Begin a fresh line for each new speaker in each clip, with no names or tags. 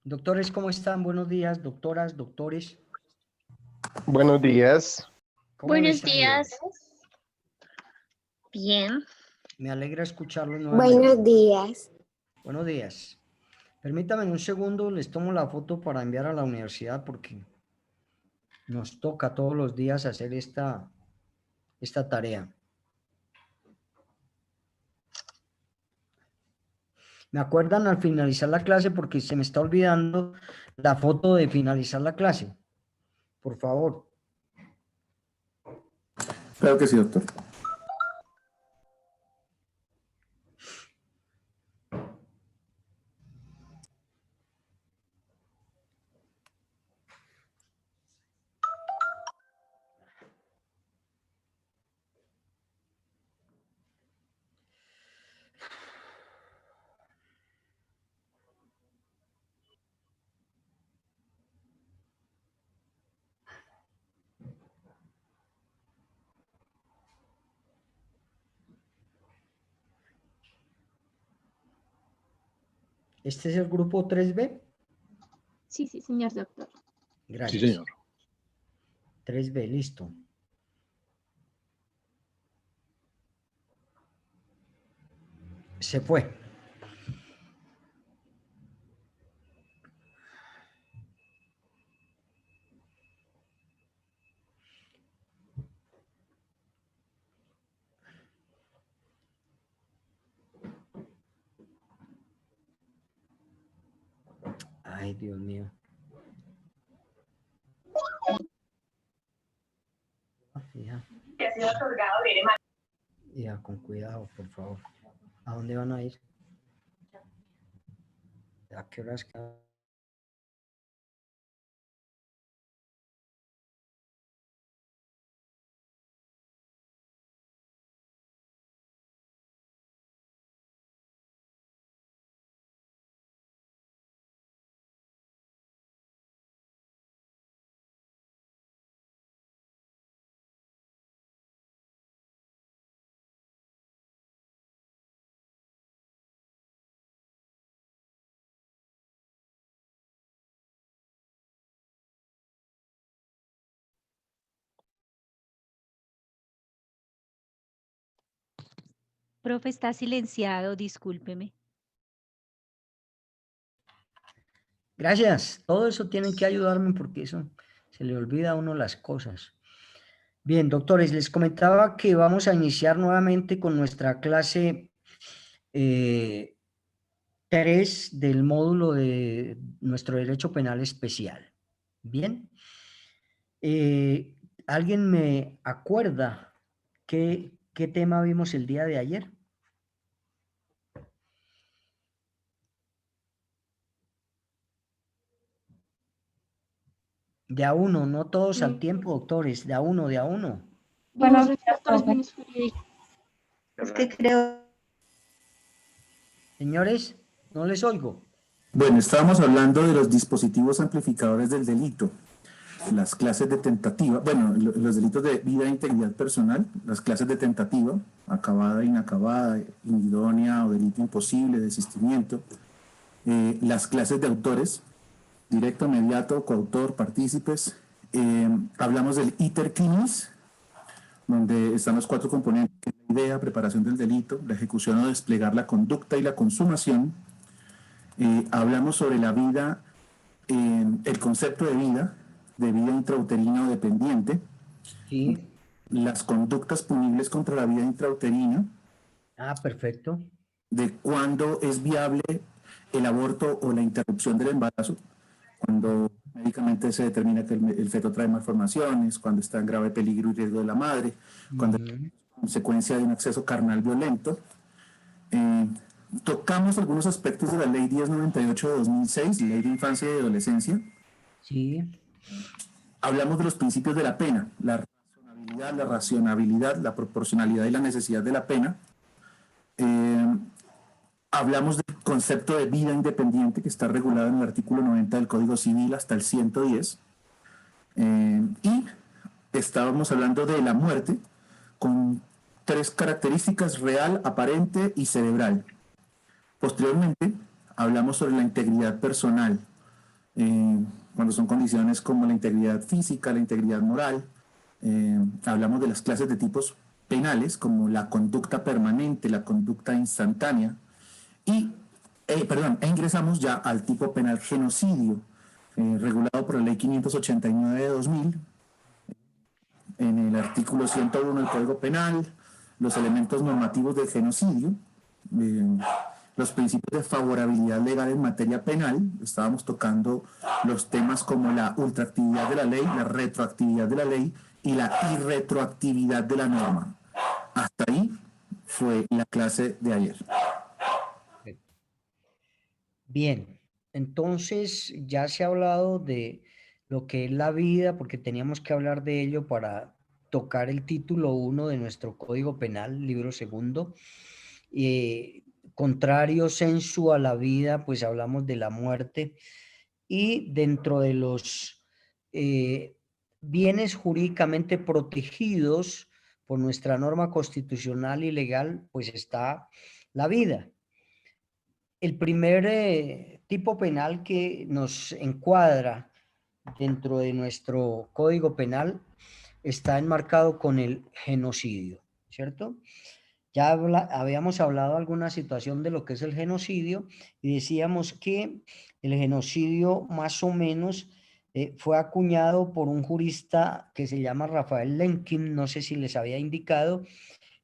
Doctores, ¿cómo están? Buenos días, doctoras, doctores.
Buenos días.
¿Cómo
Buenos
les ha ido?
días. Bien.
Me alegra escucharlos nuevamente.
Buenos días.
Buenos días. Permítame un segundo, les tomo la foto para enviar a la universidad porque nos toca todos los días hacer esta tarea. ¿Me acuerdan al finalizar la clase? Porque se me está olvidando la foto de finalizar la clase. Por favor.
Claro que sí, doctor.
¿Este es el grupo 3B?
Sí, señor doctor.
Gracias.
Sí, señor.
3B, listo. Se fue. Ay, Dios mío. Hija. Ya, con cuidado, por favor. ¿A dónde van a ir? ¿A qué horas quedan?
Profe, está silenciado, discúlpeme.
Gracias. Todo eso tienen que ayudarme porque eso se le olvida a uno las cosas. Bien, doctores, les comentaba que vamos a iniciar nuevamente con nuestra clase 3 del módulo de nuestro derecho penal especial. Bien. ¿Alguien me acuerda qué tema vimos el día de ayer? De a uno, no todos al tiempo, doctores, de a uno, de a uno.
Buenos días, profe.
Es que creo
Señores, no les oigo.
Bueno, estábamos hablando de los dispositivos amplificadores del delito, las clases de tentativa, bueno, los delitos de vida e integridad personal, las clases de tentativa, acabada, inacabada, idónea o delito imposible, desistimiento, las clases de autores, directo, mediato, coautor, partícipes, hablamos del iter criminis, donde están los 4 componentes: la idea, preparación del delito, la ejecución o desplegar la conducta y la consumación. Hablamos sobre la vida, el concepto de vida intrauterina o dependiente,
Sí.
las conductas punibles contra la vida intrauterina,
Ah, perfecto.
de cuándo es viable el aborto o la interrupción del embarazo, cuando médicamente se determina que el feto trae malformaciones, cuando está en grave peligro y riesgo de la madre, cuando es consecuencia de un acceso carnal violento. Tocamos algunos aspectos de la Ley 1098 de 2006, Ley de Infancia y Adolescencia.
Sí.
Hablamos de los principios de la pena, la racionalidad, la proporcionalidad y la necesidad de la pena. Hablamos del concepto de vida independiente que está regulado en el artículo 90 del Código Civil hasta el 110. Y estábamos hablando de la muerte con 3 características: real, aparente y cerebral. Posteriormente, hablamos sobre la integridad personal, cuando son condiciones como la integridad física, la integridad moral. Hablamos de las clases de tipos penales, como la conducta permanente, la conducta instantánea, y, ingresamos ya al tipo penal genocidio, regulado por la Ley 589 de 2000, en el artículo 101 del Código Penal, los elementos normativos del genocidio, eh, los principios de favorabilidad legal en materia penal. Estábamos tocando los temas como la ultraactividad de la ley, la retroactividad de la ley y la irretroactividad de la norma. Hasta ahí fue la clase de ayer.
Bien, entonces ya se ha hablado de lo que es la vida, porque teníamos que hablar de ello para tocar el título 1 de nuestro Código Penal, libro segundo. Contrario sensu a la vida, pues hablamos de la muerte. Y dentro de los bienes jurídicamente protegidos por nuestra norma constitucional y legal, pues está la vida. El primer tipo penal que nos encuadra dentro de nuestro Código Penal está enmarcado con el genocidio, ¿cierto? Ya habíamos hablado de alguna situación de lo que es el genocidio y decíamos que el genocidio más o menos fue acuñado por un jurista que se llama Rafael Lemkin, no sé si les había indicado,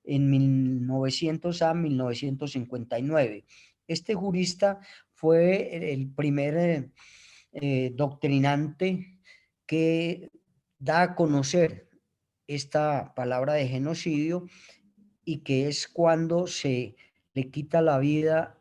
en 1900 a 1959. Este jurista fue el primer doctrinante que da a conocer esta palabra de genocidio, y que es cuando se le quita la vida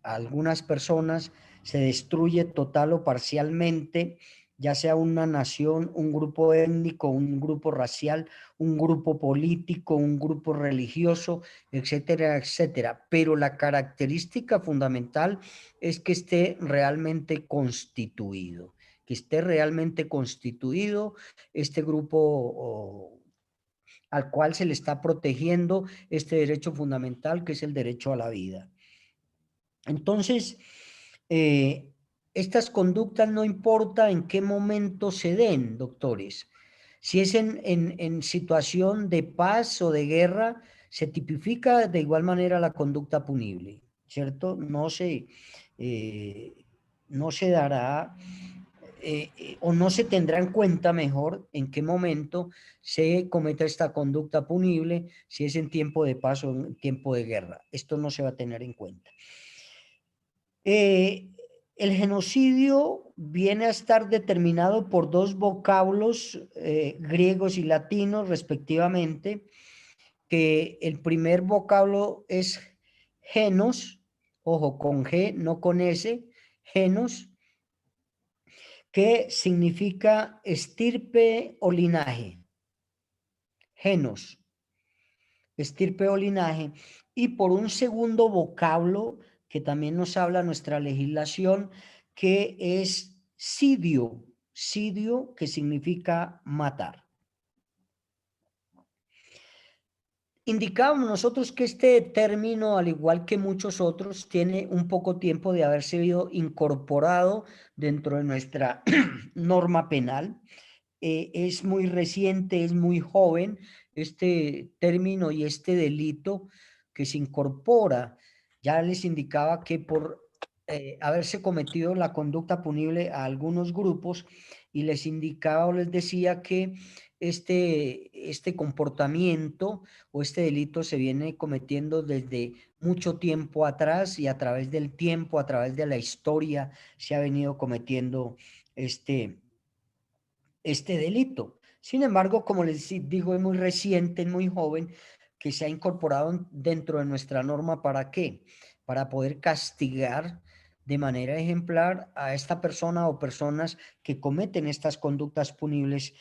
a algunas personas, se destruye total o parcialmente, ya sea una nación, un grupo étnico, un grupo racial, un grupo político, un grupo religioso, etcétera, etcétera. Pero la característica fundamental es que esté realmente constituido, este grupo al cual se le está protegiendo este derecho fundamental, que es el derecho a la vida. Entonces, estas conductas no importa en qué momento se den, doctores. Si es en situación de paz o de guerra, se tipifica de igual manera la conducta punible, ¿cierto? No se dará o no se tendrá en cuenta mejor en qué momento se cometa esta conducta punible, si es en tiempo de paz o en tiempo de guerra. Esto no se va a tener en cuenta. El genocidio viene a estar determinado por dos vocablos griegos y latinos respectivamente, que el primer vocablo es genos, ojo, con G, no con S, genos, que significa estirpe o linaje, genos, estirpe o linaje, y por un segundo vocablo que también nos habla nuestra legislación, que es sidio, sidio, que significa matar. Indicábamos nosotros que este término, al igual que muchos otros, tiene un poco tiempo de haber sido incorporado dentro de nuestra norma penal. Es muy reciente, es muy joven este término y este delito que se incorpora. Ya les indicaba que por haberse cometido la conducta punible a algunos grupos, y les indicaba o les decía que este comportamiento o este delito se viene cometiendo desde mucho tiempo atrás, y a través del tiempo, a través de la historia, se ha venido cometiendo este delito. Sin embargo, como les digo, es muy reciente, es muy joven, que se ha incorporado dentro de nuestra norma. ¿Para qué? Para poder castigar de manera ejemplar a esta persona o personas que cometen estas conductas punibles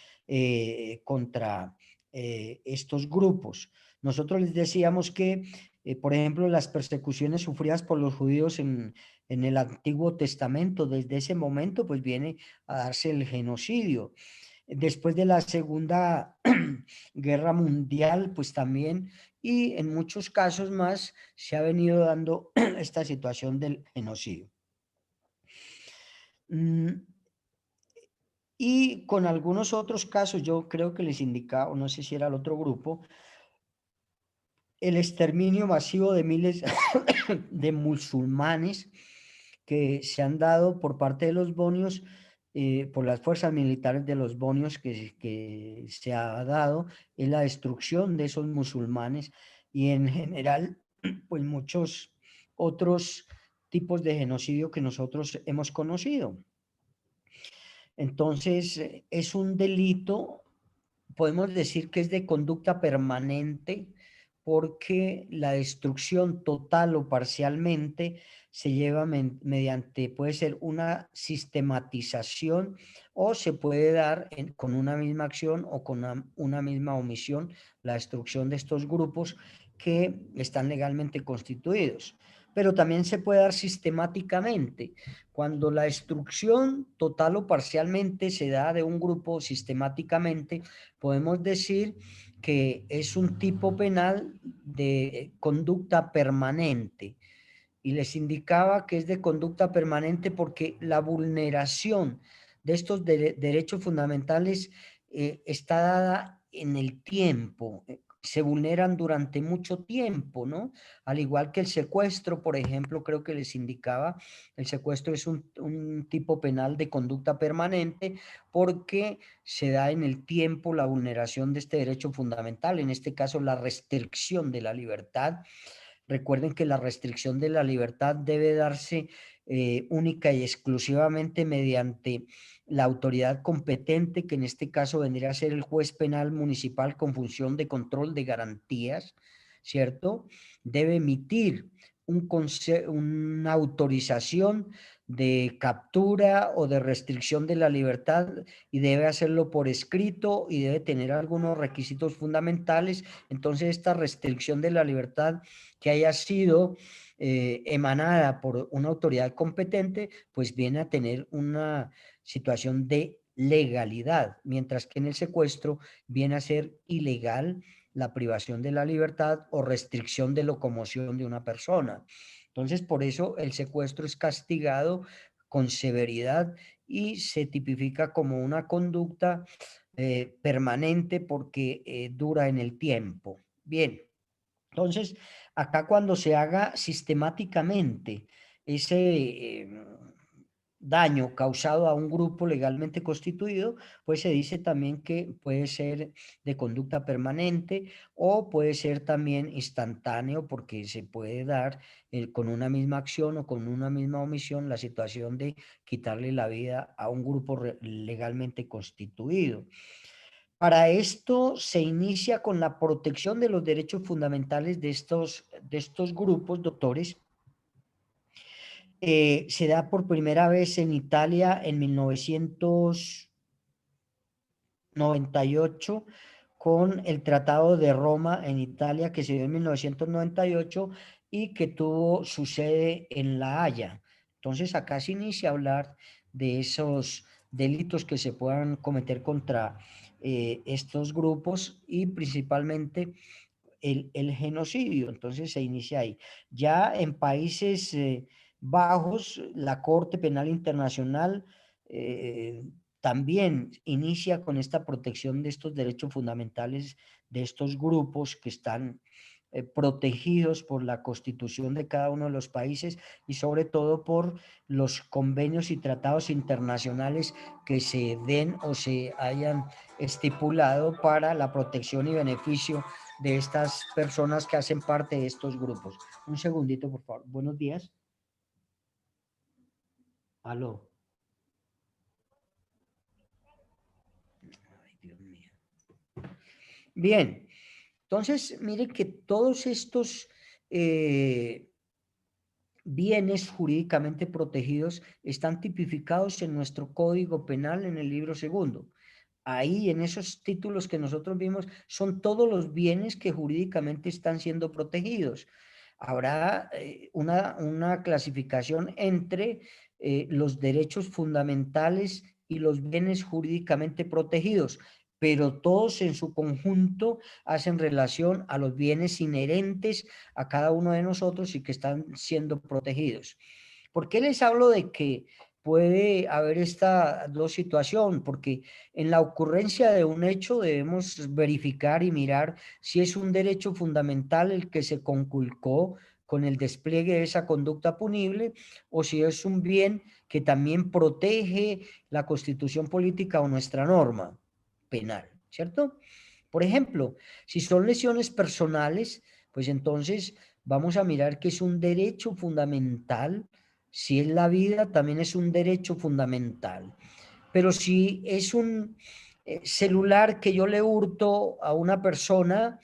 contra estos grupos. Nosotros les decíamos que, por ejemplo, las persecuciones sufridas por los judíos en el Antiguo Testamento, desde ese momento, pues viene a darse el genocidio. Después de la Segunda Guerra Mundial, pues también, y en muchos casos más, se ha venido dando esta situación del genocidio. y con algunos otros casos, yo creo que les indicaba, o no sé si era el otro grupo, el exterminio masivo de miles de musulmanes que se han dado por parte de los bonios, por las fuerzas militares de los bonios que se ha dado en la destrucción de esos musulmanes y en general, pues muchos otros tipos de genocidio que nosotros hemos conocido. Entonces, es un delito, podemos decir que es de conducta permanente, porque la destrucción total o parcialmente se lleva mediante, puede ser una sistematización o se puede dar con una misma acción o con una misma omisión, la destrucción de estos grupos que están legalmente constituidos. Pero también se puede dar sistemáticamente, cuando la destrucción total o parcialmente se da de un grupo sistemáticamente, podemos decir que es un tipo penal de conducta permanente. Y les indicaba que es de conducta permanente porque la vulneración de estos derechos fundamentales está dada en el tiempo, se vulneran durante mucho tiempo, ¿no? Al igual que el secuestro, por ejemplo, creo que les indicaba, el secuestro es un tipo penal de conducta permanente porque se da en el tiempo la vulneración de este derecho fundamental, en este caso la restricción de la libertad. Recuerden que la restricción de la libertad debe darse única y exclusivamente mediante la autoridad competente, que en este caso vendría a ser el juez penal municipal con función de control de garantías, ¿cierto? Debe emitir una autorización de captura o de restricción de la libertad y debe hacerlo por escrito y debe tener algunos requisitos fundamentales. Entonces, esta restricción de la libertad que haya sido emanada por una autoridad competente, pues viene a tener una situación de legalidad, mientras que en el secuestro viene a ser ilegal la privación de la libertad o restricción de locomoción de una persona. Entonces, por eso el secuestro es castigado con severidad y se tipifica como una conducta permanente porque dura en el tiempo. Bien. Entonces, acá cuando se haga sistemáticamente ese daño causado a un grupo legalmente constituido, pues se dice también que puede ser de conducta permanente o puede ser también instantáneo porque se puede dar con una misma acción o con una misma omisión la situación de quitarle la vida a un grupo legalmente constituido. Para esto se inicia con la protección de los derechos fundamentales de estos grupos, doctores. Se da por primera vez en Italia en 1998 con el Tratado de Roma en Italia que se dio en 1998 y que tuvo su sede en La Haya. Entonces acá se inicia a hablar de esos delitos que se puedan cometer contra estos grupos y principalmente el genocidio. Entonces se inicia ahí. Ya en Países Bajos, la Corte Penal Internacional también inicia con esta protección de estos derechos fundamentales de estos grupos que están protegidos por la constitución de cada uno de los países y sobre todo por los convenios y tratados internacionales que se den o se hayan estipulado para la protección y beneficio de estas personas que hacen parte de estos grupos. Un segundito, por favor. Buenos días. Aló. Ay, Dios mío. Bien, entonces, mire que todos estos bienes jurídicamente protegidos están tipificados en nuestro Código Penal en el libro segundo. Ahí, en esos títulos que nosotros vimos, son todos los bienes que jurídicamente están siendo protegidos. Habrá una clasificación entre los derechos fundamentales y los bienes jurídicamente protegidos, pero todos en su conjunto hacen relación a los bienes inherentes a cada uno de nosotros y que están siendo protegidos. ¿Por qué les hablo de que puede haber esta dos situación, porque en la ocurrencia de un hecho debemos verificar y mirar si es un derecho fundamental el que se conculcó con el despliegue de esa conducta punible, o si es un bien que también protege la Constitución política o nuestra norma penal, ¿cierto? Por ejemplo, si son lesiones personales, pues entonces vamos a mirar que es un derecho fundamental. Si es la vida, también es un derecho fundamental. Pero si es un celular que yo le hurto a una persona,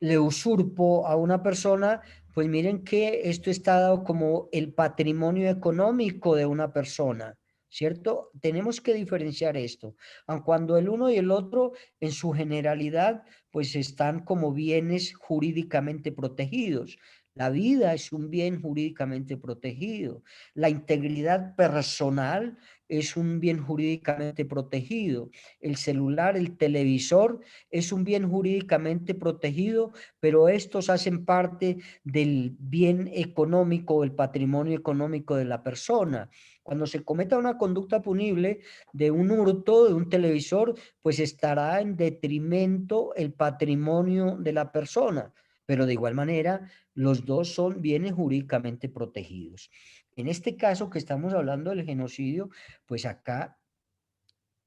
le usurpo a una persona, pues miren que esto está dado como el patrimonio económico de una persona, ¿cierto? Tenemos que diferenciar esto, aun cuando el uno y el otro en su generalidad pues están como bienes jurídicamente protegidos. La vida es un bien jurídicamente protegido. La integridad personal es un bien jurídicamente protegido. El celular, el televisor es un bien jurídicamente protegido, pero estos hacen parte del bien económico, el patrimonio económico de la persona. Cuando se cometa una conducta punible de un hurto, de un televisor, pues estará en detrimento el patrimonio de la persona, pero de igual manera los dos son bienes jurídicamente protegidos. En este caso que estamos hablando del genocidio, pues acá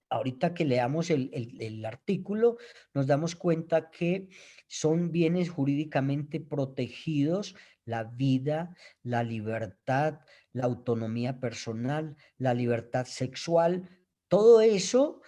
ahorita que leamos el artículo, nos damos cuenta que son bienes jurídicamente protegidos la vida, la libertad, la autonomía personal, la libertad sexual. Todo eso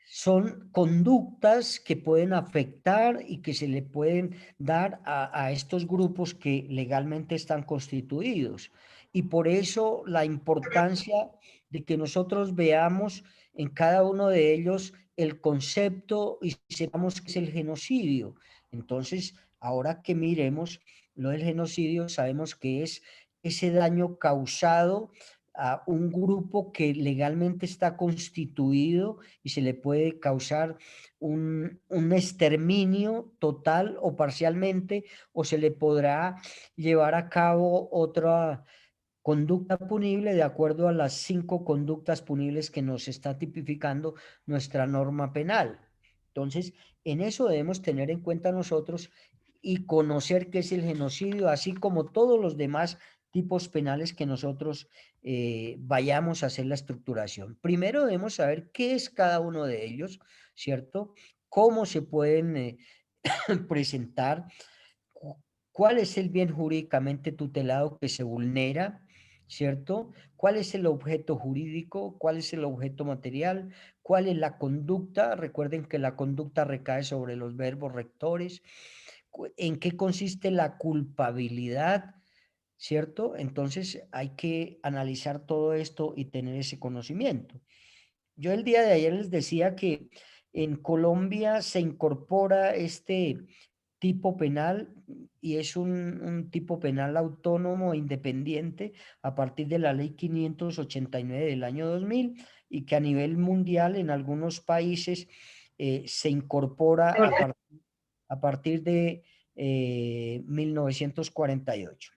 son conductas que pueden afectar y que se le pueden dar a estos grupos que legalmente están constituidos. Y por eso la importancia de que nosotros veamos en cada uno de ellos el concepto y sepamos qué es el genocidio. Entonces, ahora que miremos lo del genocidio, sabemos que es ese daño causado a un grupo que legalmente está constituido y se le puede causar un exterminio total o parcialmente, o se le podrá llevar a cabo otra conducta punible de acuerdo a las 5 conductas punibles que nos está tipificando nuestra norma penal. Entonces, en eso debemos tener en cuenta nosotros y conocer qué es el genocidio, así como todos los demás tipos penales que nosotros vayamos a hacer la estructuración. Primero debemos saber qué es cada uno de ellos, ¿cierto? Cómo se pueden presentar, cuál es el bien jurídicamente tutelado que se vulnera, ¿cierto? ¿Cuál es el objeto jurídico? ¿Cuál es el objeto material? ¿Cuál es la conducta? Recuerden que la conducta recae sobre los verbos rectores. ¿En qué consiste la culpabilidad? ¿Cierto? Entonces hay que analizar todo esto y tener ese conocimiento. Yo el día de ayer les decía que en Colombia se incorpora este tipo penal y es un tipo penal autónomo e independiente a partir de la ley 589 del año 2000 y que a nivel mundial en algunos países se incorpora a partir de 1948.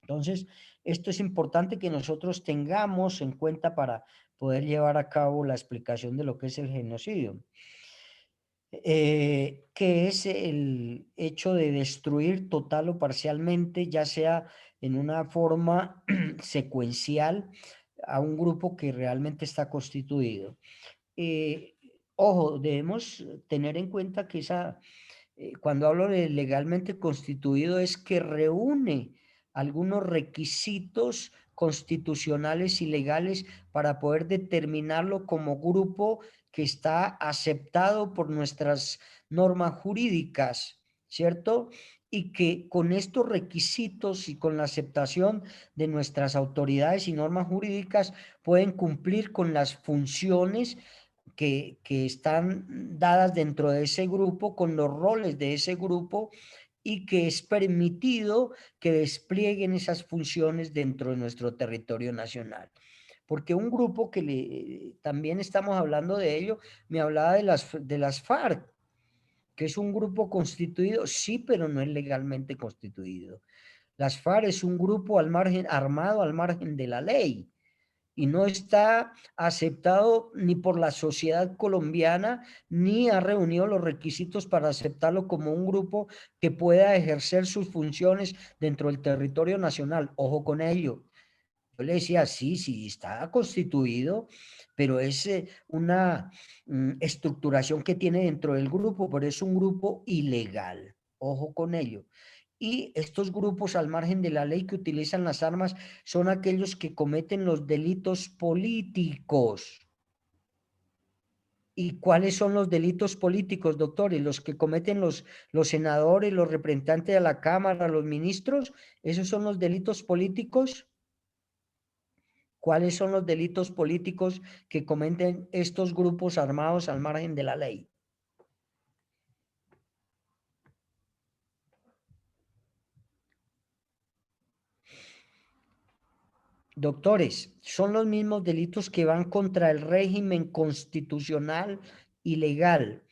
Entonces, esto es importante que nosotros tengamos en cuenta para poder llevar a cabo la explicación de lo que es el genocidio. Que es el hecho de destruir total o parcialmente, ya sea en una forma secuencial, a un grupo que realmente está constituido. Ojo, debemos tener en cuenta que cuando hablo de legalmente constituido es que reúne algunos requisitos constitucionales y legales para poder determinarlo como grupo que está aceptado por nuestras normas jurídicas, ¿cierto? Y que con estos requisitos y con la aceptación de nuestras autoridades y normas jurídicas pueden cumplir con las funciones que están dadas dentro de ese grupo, con los roles de ese grupo, y que es permitido que desplieguen esas funciones dentro de nuestro territorio nacional. Porque un grupo que también estamos hablando de ello, me hablaba de las FARC, que es un grupo constituido, sí, pero no es legalmente constituido. Las FARC es un grupo al margen, armado al margen de la ley. y no está aceptado ni por la sociedad colombiana, ni ha reunido los requisitos para aceptarlo como un grupo que pueda ejercer sus funciones dentro del territorio nacional. Ojo con ello. Yo le decía, sí, sí, está constituido, pero es una estructuración que tiene dentro del grupo, pero es un grupo ilegal. Ojo con ello. Y estos grupos al margen de la ley que utilizan las armas son aquellos que cometen los delitos políticos. ¿Y cuáles son los delitos políticos, doctor? Y los que cometen los senadores, los representantes de la Cámara, los ministros, ¿esos son los delitos políticos? ¿Cuáles son los delitos políticos que cometen estos grupos armados al margen de la ley? Doctores, son los mismos delitos que van contra el régimen constitucional y legal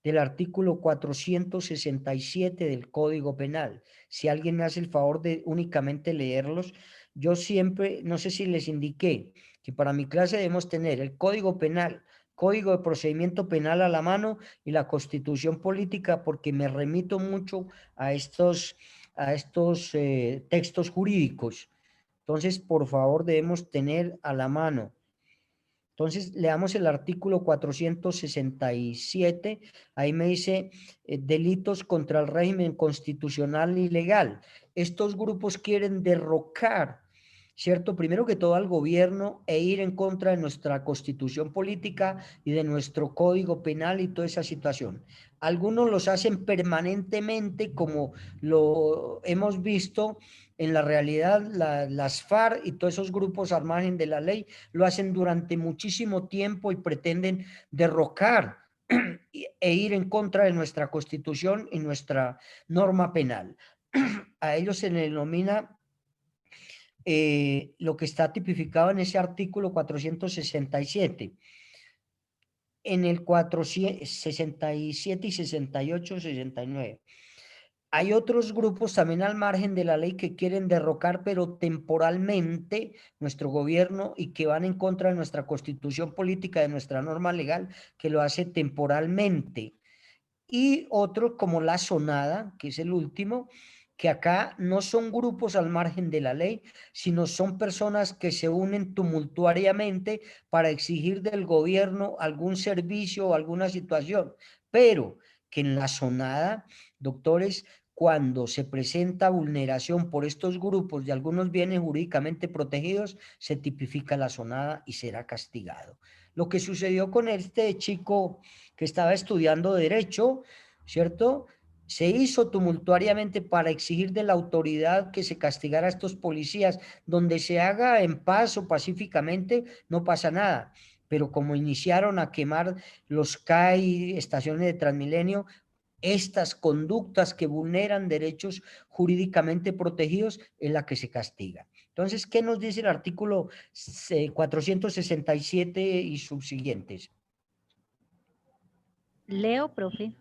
del artículo 467 del Código Penal. Si alguien me hace el favor de únicamente leerlos, yo siempre, no sé si les indiqué, que para mi clase debemos tener el Código Penal, Código de Procedimiento Penal a la mano y la Constitución Política, porque me remito mucho a estos textos jurídicos. Entonces, por favor, debemos tener a la mano. Entonces, leamos el artículo 467. Ahí me dice delitos contra el régimen constitucional y legal. Estos grupos quieren derrocar, ¿cierto? Primero que todo al gobierno e ir en contra de nuestra constitución política y de nuestro código penal y toda esa situación. Algunos los hacen permanentemente, como lo hemos visto en la realidad, las FARC y todos esos grupos al margen de la ley lo hacen durante muchísimo tiempo y pretenden derrocar e ir en contra de nuestra constitución y nuestra norma penal. A ellos se les denomina lo que está tipificado en ese artículo 467. En el 467 y 68, 69. Hay otros grupos también al margen de la ley que quieren derrocar, pero temporalmente, nuestro gobierno y que van en contra de nuestra constitución política, de nuestra norma legal, que lo hace temporalmente. Y otros como la Sonada, que es el último, que acá no son grupos al margen de la ley, sino son personas que se unen tumultuariamente para exigir del gobierno algún servicio o alguna situación, pero que en la Sonada, doctores, cuando se presenta vulneración por estos grupos de algunos bienes jurídicamente protegidos, se tipifica la Sonada y será castigado. Lo que sucedió con este chico que estaba estudiando Derecho, ¿cierto? Se hizo tumultuariamente para exigir de la autoridad que se castigara a estos policías. Donde se haga en paz o pacíficamente, no pasa nada. Pero como iniciaron a quemar los CAI, estaciones de Transmilenio, estas conductas que vulneran derechos jurídicamente protegidos es la que se castiga. Entonces, ¿qué nos dice el artículo 467 y subsiguientes?
Leo, profe.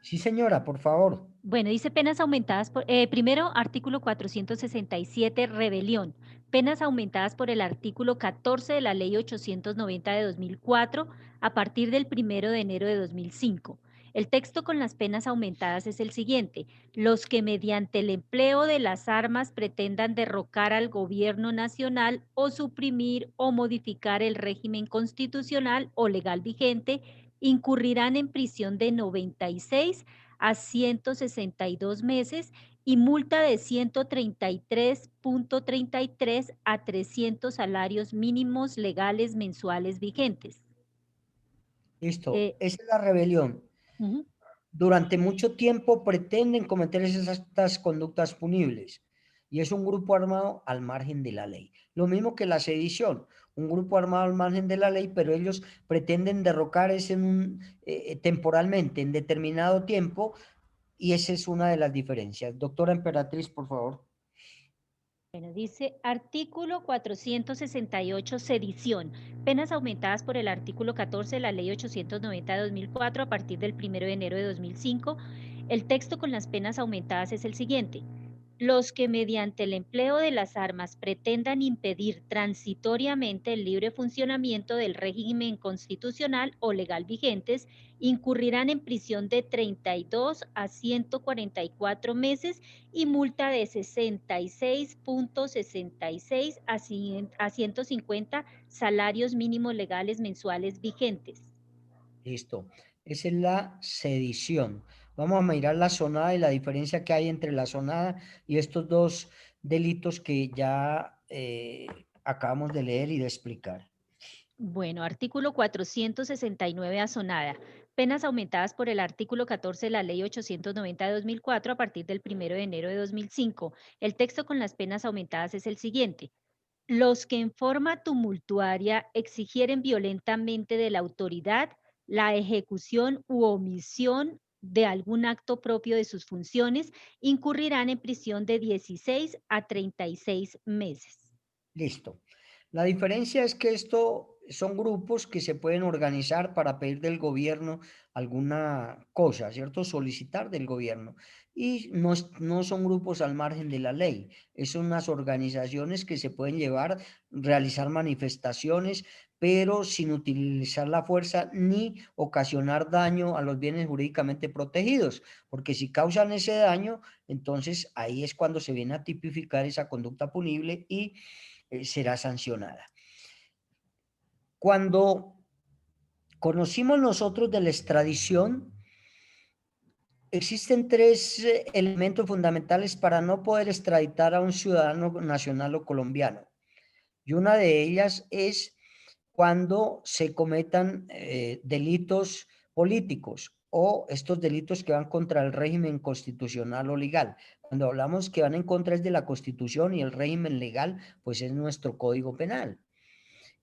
Sí, señora, por favor.
Bueno, dice penas aumentadas por, primero, artículo 467, rebelión. Penas aumentadas por el artículo 14 de la Ley 890 de 2004 a partir del 1 de enero de 2005. El texto con las penas aumentadas es el siguiente: los que mediante el empleo de las armas pretendan derrocar al gobierno nacional o suprimir o modificar el régimen constitucional o legal vigente incurrirán en prisión de 96 a 162 meses y multa de 133.33 a 300 salarios mínimos legales mensuales vigentes.
Listo, esa es la rebelión.
Uh-huh.
Durante mucho tiempo pretenden cometer estas conductas punibles y es un grupo armado al margen de la ley. Lo mismo que la sedición, un grupo armado al margen de la ley, pero ellos pretenden derrocar ese temporalmente, en determinado tiempo, y esa es una de las diferencias. Doctora Emperatriz, por favor.
Bueno, dice artículo 468, sedición. Penas aumentadas por el artículo 14 de la Ley 890 de 2004 a partir del 1 de enero de 2005. El texto con las penas aumentadas es el siguiente: Los que mediante el empleo de las armas pretendan impedir transitoriamente el libre funcionamiento del régimen constitucional o legal vigentes incurrirán en prisión de 32 a 144 meses y multa de 66.66 a 150 salarios mínimos legales mensuales vigentes.
Listo. Esa es la sedición. Vamos a mirar la sonada y la diferencia que hay entre la sonada y estos dos delitos que ya acabamos de leer y de explicar.
Bueno, artículo 469 asonada. Penas aumentadas por el artículo 14 de la Ley 890 de 2004 a partir del 1 de enero de 2005. El texto con las penas aumentadas es el siguiente. Los que en forma tumultuaria exigieren violentamente de la autoridad la ejecución u omisión de algún acto propio de sus funciones incurrirán en prisión de 16 a 36 meses.
Listo. La diferencia es que esto son grupos que se pueden organizar para pedir del gobierno alguna cosa, ¿cierto? Solicitar del gobierno. Y no son grupos al margen de la ley. Son unas organizaciones que se pueden llevar, realizar manifestaciones, pero sin utilizar la fuerza ni ocasionar daño a los bienes jurídicamente protegidos. Porque si causan ese daño, entonces ahí es cuando se viene a tipificar esa conducta punible y será sancionada. Cuando conocimos nosotros de la extradición, existen tres elementos fundamentales para no poder extraditar a un ciudadano nacional o colombiano. Y una de ellas es cuando se cometan delitos políticos o estos delitos que van contra el régimen constitucional o legal. Cuando hablamos que van en contra es de la Constitución y el régimen legal, pues es nuestro Código Penal.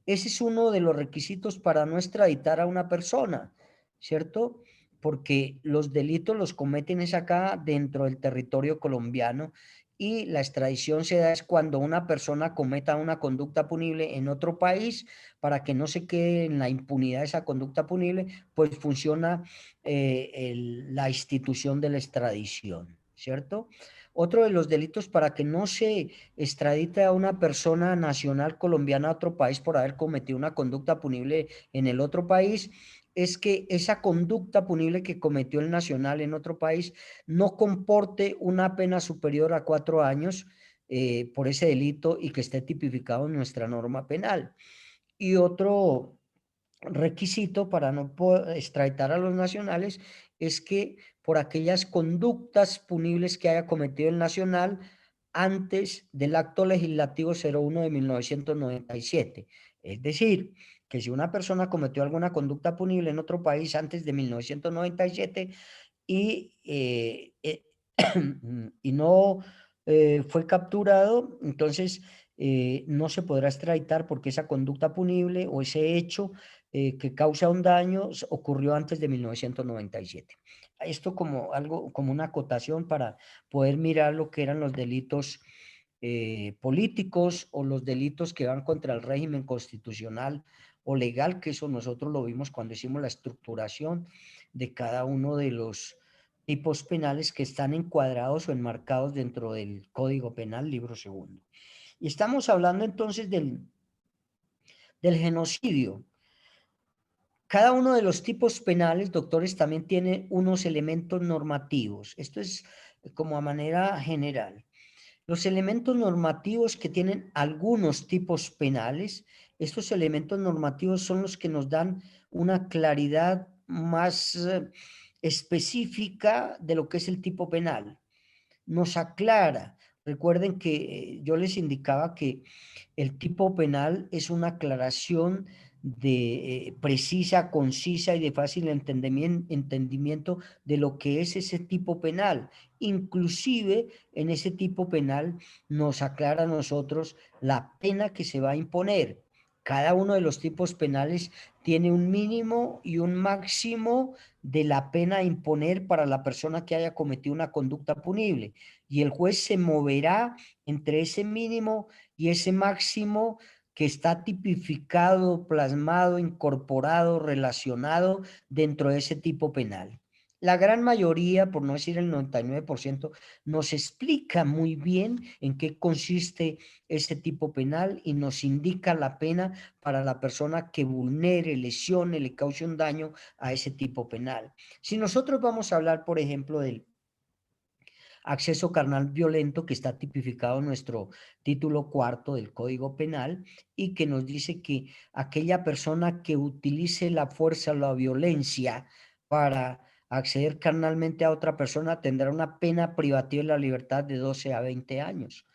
Ese es uno de los requisitos para no extraditar a una persona, ¿cierto? Porque los delitos los cometen es acá dentro del territorio colombiano y la extradición se da es cuando una persona cometa una conducta punible en otro país para que no se quede en la impunidad de esa conducta punible, pues funciona la institución de la extradición, ¿cierto? Otro de los delitos para que no se extradite a una persona nacional colombiana a otro país por haber cometido una conducta punible en el otro país es que esa conducta punible que cometió el nacional en otro país no comporte una pena superior a 4 años por ese delito y que esté tipificado en nuestra norma penal. Y otro requisito para no poder extraditar a los nacionales es que por aquellas conductas punibles que haya cometido el nacional antes del acto legislativo 01 de 1997. Es decir, que si una persona cometió alguna conducta punible en otro país antes de 1997 y no fue capturado, entonces no se podrá extraditar porque esa conducta punible o ese hecho que causa un daño ocurrió antes de 1997. Esto como algo, como una acotación para poder mirar lo que eran los delitos políticos o los delitos que van contra el régimen constitucional o legal, que eso nosotros lo vimos cuando hicimos la estructuración de cada uno de los tipos penales que están encuadrados o enmarcados dentro del Código Penal, libro segundo. Y estamos hablando entonces del genocidio. Cada uno de los tipos penales, doctores, también tiene unos elementos normativos. Esto es como a manera general. Los elementos normativos que tienen algunos tipos penales, estos elementos normativos son los que nos dan una claridad más específica de lo que es el tipo penal. Nos aclara. Recuerden que yo les indicaba que el tipo penal es una aclaración de precisa, concisa y de fácil entendimiento de lo que es ese tipo penal. Inclusive en ese tipo penal nos aclara a nosotros la pena que se va a imponer. Cada uno de los tipos penales tiene un mínimo y un máximo de la pena a imponer para la persona que haya cometido una conducta punible. Y el juez se moverá entre ese mínimo y ese máximo que está tipificado, plasmado, incorporado, relacionado dentro de ese tipo penal. la gran mayoría, por no decir el 99%, nos explica muy bien en qué consiste ese tipo penal y nos indica la pena para la persona que vulnere, lesione, le cause un daño a ese tipo penal. Si nosotros vamos a hablar, por ejemplo, del acceso carnal violento que está tipificado en nuestro título cuarto del Código Penal y que nos dice que aquella persona que utilice la fuerza o la violencia para acceder carnalmente a otra persona tendrá una pena privativa de la libertad de 12 a 20 años.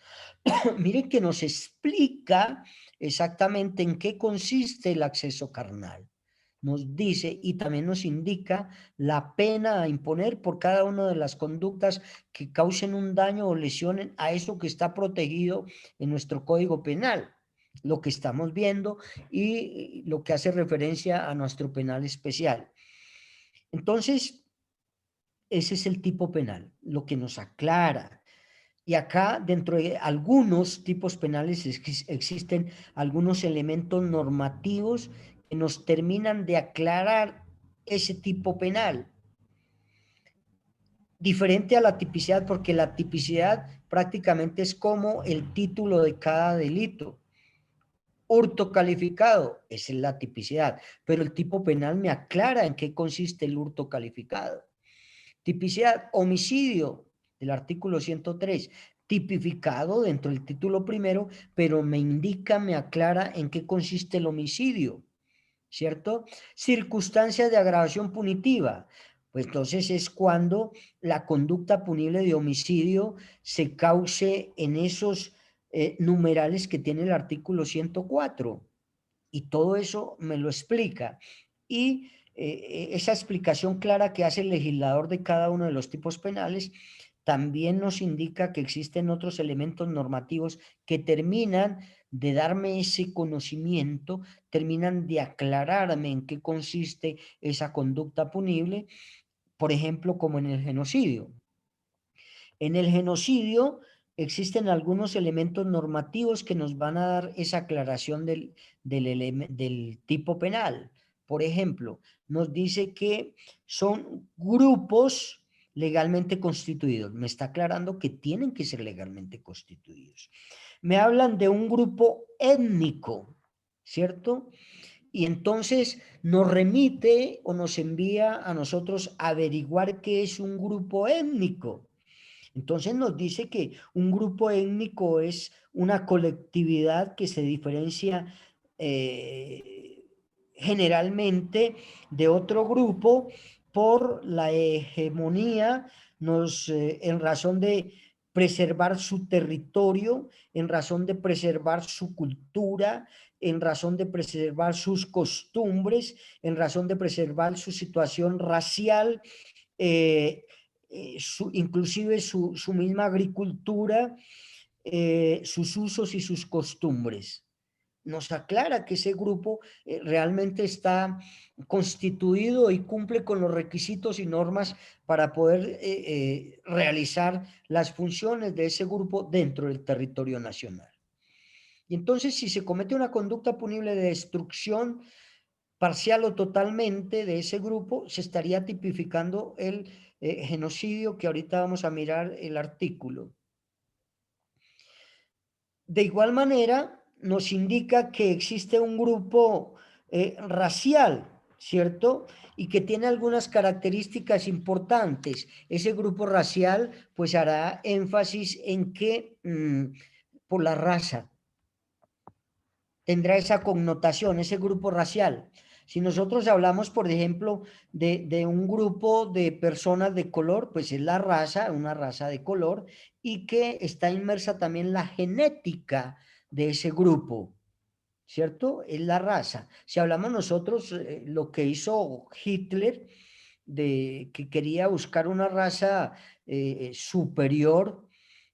Miren que nos explica exactamente en qué consiste el acceso carnal. Nos dice y también nos indica la pena a imponer por cada una de las conductas que causen un daño o lesionen a eso que está protegido en nuestro Código Penal, lo que estamos viendo y lo que hace referencia a nuestro penal especial. Entonces, ese es el tipo penal, lo que nos aclara. Y acá, dentro de algunos tipos penales, existen algunos elementos normativos que nos terminan de aclarar ese tipo penal. Diferente a la tipicidad, porque la tipicidad prácticamente es como el título de cada delito. Hurto calificado, esa es la tipicidad, pero el tipo penal me aclara en qué consiste el hurto calificado. Tipicidad, homicidio, del artículo 103, tipificado dentro del título primero, pero me indica, me aclara en qué consiste el homicidio, ¿cierto? Circunstancias de agravación punitiva, pues entonces es cuando la conducta punible de homicidio se cause en esos numerales que tiene el artículo 104. Y todo eso me lo explica. Y esa explicación clara que hace el legislador de cada uno de los tipos penales también nos indica que existen otros elementos normativos que terminan de darme ese conocimiento, terminan de aclararme en qué consiste esa conducta punible, por ejemplo, como en el genocidio. En el genocidio existen algunos elementos normativos que nos van a dar esa aclaración del tipo penal. Por ejemplo, nos dice que son grupos legalmente constituidos. Me está aclarando que tienen que ser legalmente constituidos. Me hablan de un grupo étnico, ¿cierto? Y entonces nos remite o nos envía a nosotros a averiguar qué es un grupo étnico. Entonces nos dice que un grupo étnico es una colectividad que se diferencia generalmente de otro grupo por la hegemonía, en razón de preservar su territorio, en razón de preservar su cultura, en razón de preservar sus costumbres, en razón de preservar su situación racial, inclusive su misma agricultura, sus usos y sus costumbres. Nos aclara que ese grupo realmente está constituido y cumple con los requisitos y normas para poder realizar las funciones de ese grupo dentro del territorio nacional. Y entonces, si se comete una conducta punible de destrucción parcial o totalmente de ese grupo, se estaría tipificando el genocidio, que ahorita vamos a mirar el artículo. De igual manera, nos indica que existe un grupo racial, ¿cierto? Y que tiene algunas características importantes. Ese grupo racial, pues hará énfasis en que por la raza tendrá esa connotación, ese grupo racial. Si nosotros hablamos, por ejemplo, de un grupo de personas de color, pues es la raza, una raza de color, y que está inmersa también la genética de ese grupo, ¿cierto? Es la raza. Si hablamos nosotros, lo que hizo Hitler, de que quería buscar una raza superior,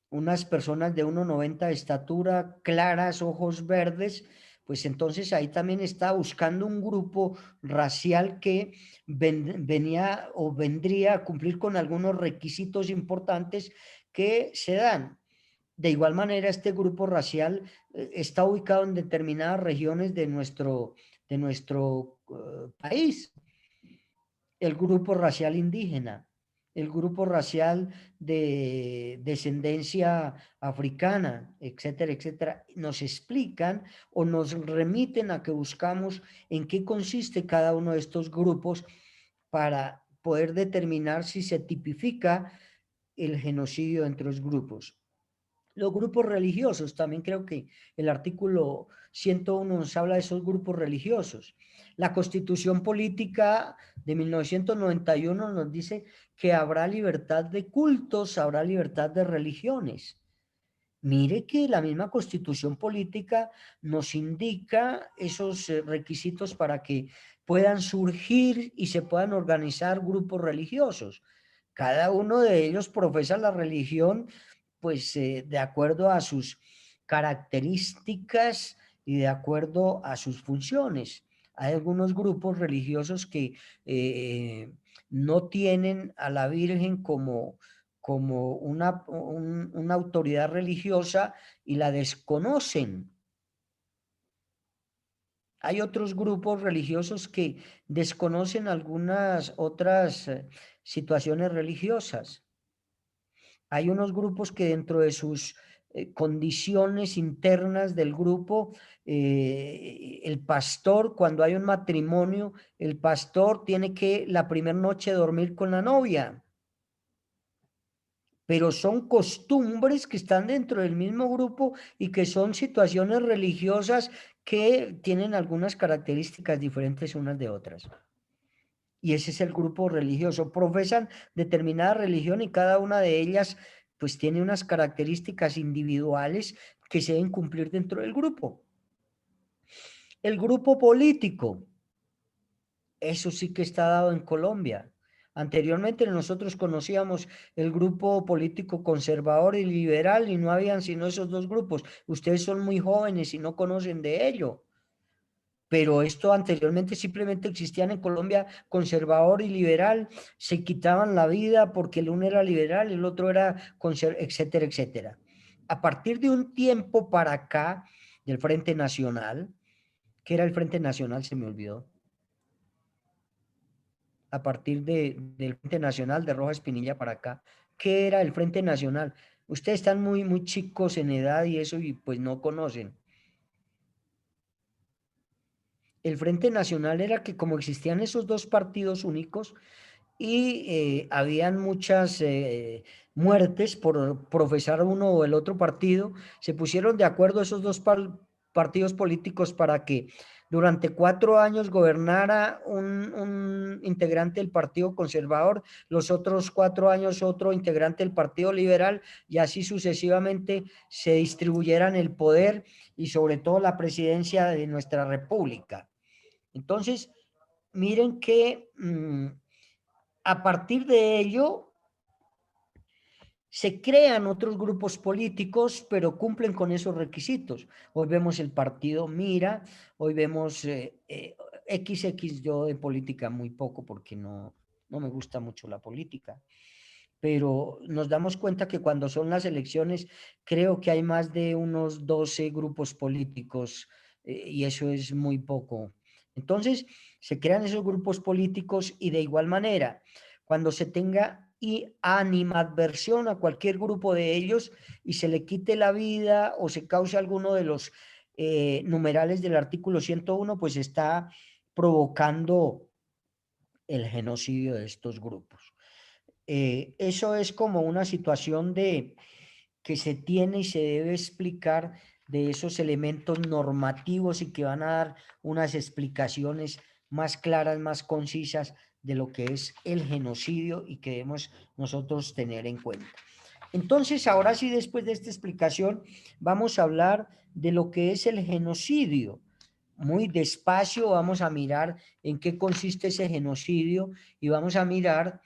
unas personas de 1,90 de estatura, claras, ojos verdes, pues entonces ahí también está buscando un grupo racial que venía o vendría a cumplir con algunos requisitos importantes que se dan. De igual manera, este grupo racial está ubicado en determinadas regiones de nuestro país. El grupo racial indígena. el grupo racial de descendencia africana, etcétera, etcétera, nos explican o nos remiten a que buscamos en qué consiste cada uno de estos grupos para poder determinar si se tipifica el genocidio entre los grupos. Los grupos religiosos, también creo que el artículo 101 nos habla de esos grupos religiosos. La Constitución Política de 1991 nos dice que habrá libertad de cultos, habrá libertad de religiones. Mire que la misma Constitución Política nos indica esos requisitos para que puedan surgir y se puedan organizar grupos religiosos. Cada uno de ellos profesa la religión pues de acuerdo a sus características y de acuerdo a sus funciones. Hay algunos grupos religiosos que no tienen a la Virgen como una autoridad religiosa y la desconocen. Hay otros grupos religiosos que desconocen algunas otras situaciones religiosas. Hay unos grupos que dentro de sus condiciones internas del grupo, el pastor, cuando hay un matrimonio, el pastor tiene que la primera noche dormir con la novia. Pero son costumbres que están dentro del mismo grupo y que son situaciones religiosas que tienen algunas características diferentes unas de otras. Y ese es el grupo religioso. Profesan determinada religión y cada una de ellas pues tiene unas características individuales que se deben cumplir dentro del grupo. El grupo político, eso sí que está dado en Colombia. Anteriormente nosotros conocíamos el grupo político conservador y liberal y no habían sino esos dos grupos. Ustedes son muy jóvenes y no conocen de ello. Pero esto anteriormente simplemente existían en Colombia conservador y liberal, se quitaban la vida porque el uno era liberal, el otro era conservador, etcétera, etcétera. A partir de un tiempo para acá, del Frente Nacional, ¿qué era el Frente Nacional? Se me olvidó. A partir del Frente Nacional de Rojas Pinilla para acá, ¿qué era el Frente Nacional? Ustedes están muy chicos en edad y eso y pues no conocen. El Frente Nacional era que como existían esos dos partidos únicos y habían muchas muertes por profesar uno o el otro partido, se pusieron de acuerdo esos dos partidos políticos para que durante 4 años gobernara un integrante del Partido Conservador, los otros 4 años otro integrante del Partido Liberal y así sucesivamente se distribuyeran el poder y sobre todo la presidencia de nuestra república. Entonces, miren que a partir de ello se crean otros grupos políticos, pero cumplen con esos requisitos. Hoy vemos el partido Mira, hoy vemos XX, yo de política muy poco porque no me gusta mucho la política, pero nos damos cuenta que cuando son las elecciones creo que hay más de unos 12 grupos políticos y eso es muy poco. Entonces, se crean esos grupos políticos y de igual manera, cuando se tenga animadversión a cualquier grupo de ellos y se le quite la vida o se cause alguno de los numerales del artículo 101, pues está provocando el genocidio de estos grupos. Eso es como una situación que se tiene y se debe explicar de esos elementos normativos y que van a dar unas explicaciones más claras, más concisas de lo que es el genocidio y que debemos nosotros tener en cuenta. Entonces, ahora sí, después de esta explicación, vamos a hablar de lo que es el genocidio. Muy despacio vamos a mirar en qué consiste ese genocidio y vamos a mirar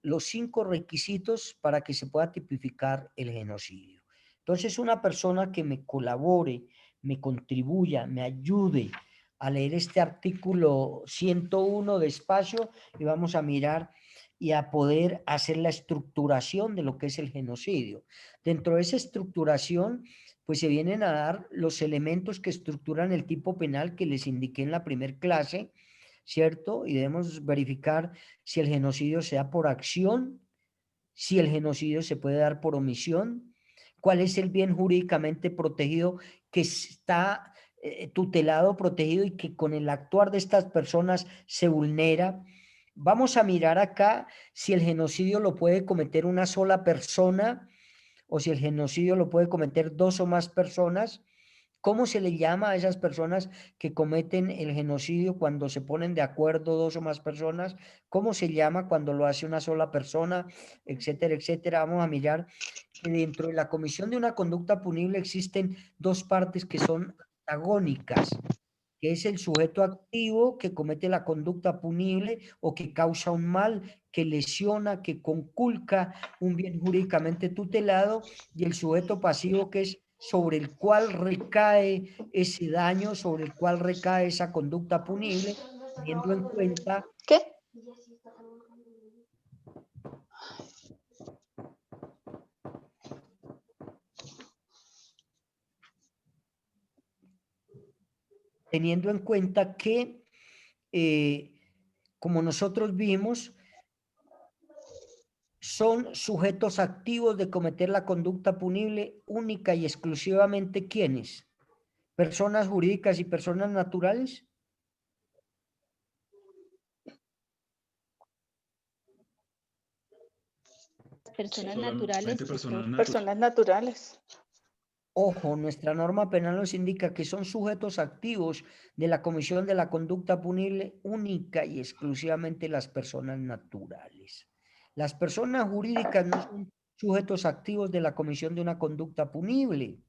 los 5 requisitos para que se pueda tipificar el genocidio. Entonces, una persona que me colabore, me contribuya, me ayude a leer este artículo 101 despacio y vamos a mirar y a poder hacer la estructuración de lo que es el genocidio. Dentro de esa estructuración, pues se vienen a dar los elementos que estructuran el tipo penal que les indiqué en la primera clase, ¿cierto? Y debemos verificar si el genocidio se da por acción, si el genocidio se puede dar por omisión, cuál es el bien jurídicamente protegido que está tutelado, protegido y que con el actuar de estas personas se vulnera. Vamos a mirar acá si el genocidio lo puede cometer una sola persona o si el genocidio lo puede cometer dos o más personas. ¿Cómo se le llama a esas personas que cometen el genocidio cuando se ponen de acuerdo dos o más personas? ¿Cómo se llama cuando lo hace una sola persona? Etcétera, etcétera. Vamos a mirar que dentro de la comisión de una conducta punible existen dos partes que son antagónicas, que es el sujeto activo que comete la conducta punible o que causa un mal, que lesiona, que conculca un bien jurídicamente tutelado, y el sujeto pasivo que es sobre el cual recae ese daño, sobre el cual recae esa conducta punible, teniendo en cuenta
¿Qué?
que, como nosotros vimos, son sujetos activos de cometer la conducta punible única y exclusivamente ¿quiénes? Personas jurídicas y personas naturales.
Personas
Solamente
naturales,
personas
doctor.
naturales.
Personas naturales.
Ojo, nuestra norma penal nos indica que son sujetos activos de la comisión de la conducta punible única y exclusivamente las personas naturales. Las personas jurídicas no son sujetos activos de la comisión de una conducta punible,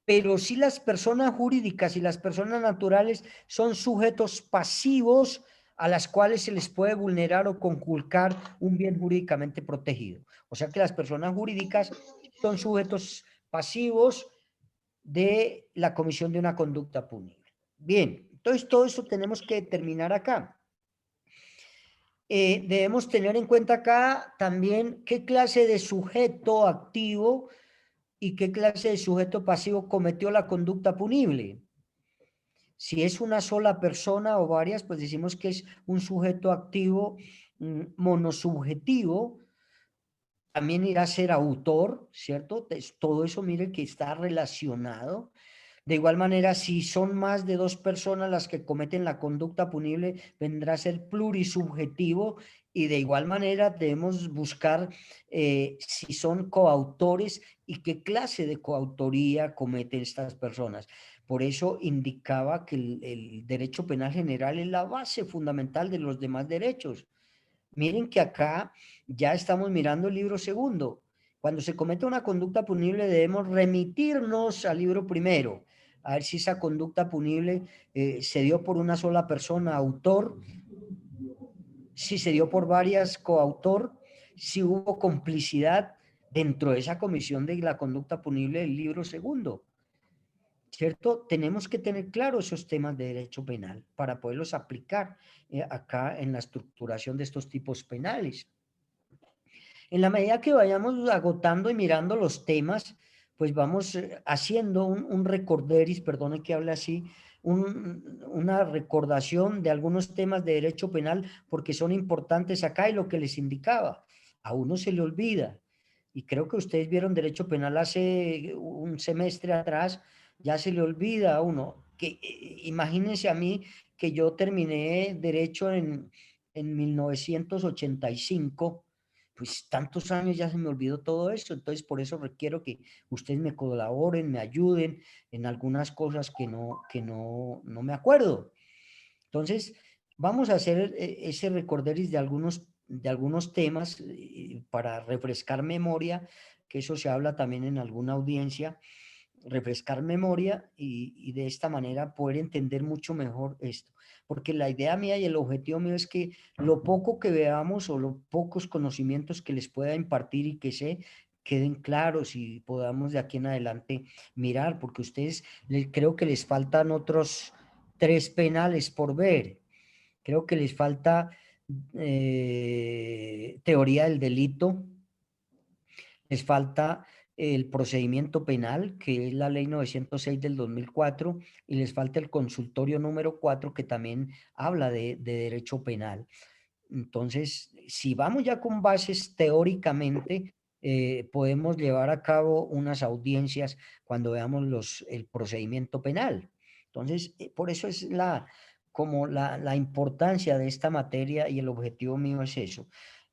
pero sí las personas jurídicas y las personas naturales son sujetos pasivos a las cuales se les puede vulnerar o conculcar un bien jurídicamente protegido. O sea que las personas jurídicas son sujetos pasivos de la comisión de una conducta punible. Bien, entonces todo eso tenemos que determinar acá. Debemos tener en cuenta acá también qué clase de sujeto activo y qué clase de sujeto pasivo cometió la conducta punible. Si es una sola persona o varias, pues decimos que es un sujeto activo monosubjetivo. También irá a ser autor, ¿cierto? Todo eso, mire que está relacionado. De igual manera, si son más de dos personas las que cometen la conducta punible, vendrá a ser plurisubjetivo, y de igual manera debemos buscar si son coautores y qué clase de coautoría cometen estas personas. Por eso indicaba que el derecho penal general es la base fundamental de los demás derechos. Miren que acá ya estamos mirando el libro segundo. Cuando se comete una conducta punible debemos remitirnos al libro primero, a ver si esa conducta punible se dio por una sola persona, autor, si se dio por varias, coautor, si hubo complicidad dentro de esa comisión de la conducta punible del libro segundo. ¿Cierto? Tenemos que tener claro esos temas de derecho penal para poderlos aplicar acá en la estructuración de estos tipos penales. En la medida que vayamos agotando y mirando los temas, pues vamos haciendo un recorderis, perdone que hable así, una recordación de algunos temas de derecho penal porque son importantes acá, y lo que les indicaba, a uno se le olvida. Y creo que ustedes vieron derecho penal hace un semestre atrás, ya se le olvida a uno. Que, imagínense a mí que yo terminé derecho en 1985, pues tantos años ya se me olvidó todo eso. Entonces por eso requiero que ustedes me colaboren, me ayuden en algunas cosas que no me acuerdo. Entonces vamos a hacer ese recorderis de algunos temas para refrescar memoria, que eso se habla también en alguna audiencia, refrescar memoria y de esta manera poder entender mucho mejor esto. Porque la idea mía y el objetivo mío es que lo poco que veamos o los pocos conocimientos que les pueda impartir y que sé queden claros y podamos de aquí en adelante mirar, porque ustedes creo que les faltan otros 3 penales por ver. Creo que les falta teoría del delito, les falta el procedimiento penal, que es la ley 906 del 2004, y les falta el consultorio número 4, que también habla de derecho penal. Entonces, si vamos ya con bases teóricamente, podemos llevar a cabo unas audiencias cuando veamos el procedimiento penal. Entonces, por eso es como la importancia de esta materia, y el objetivo mío es eso.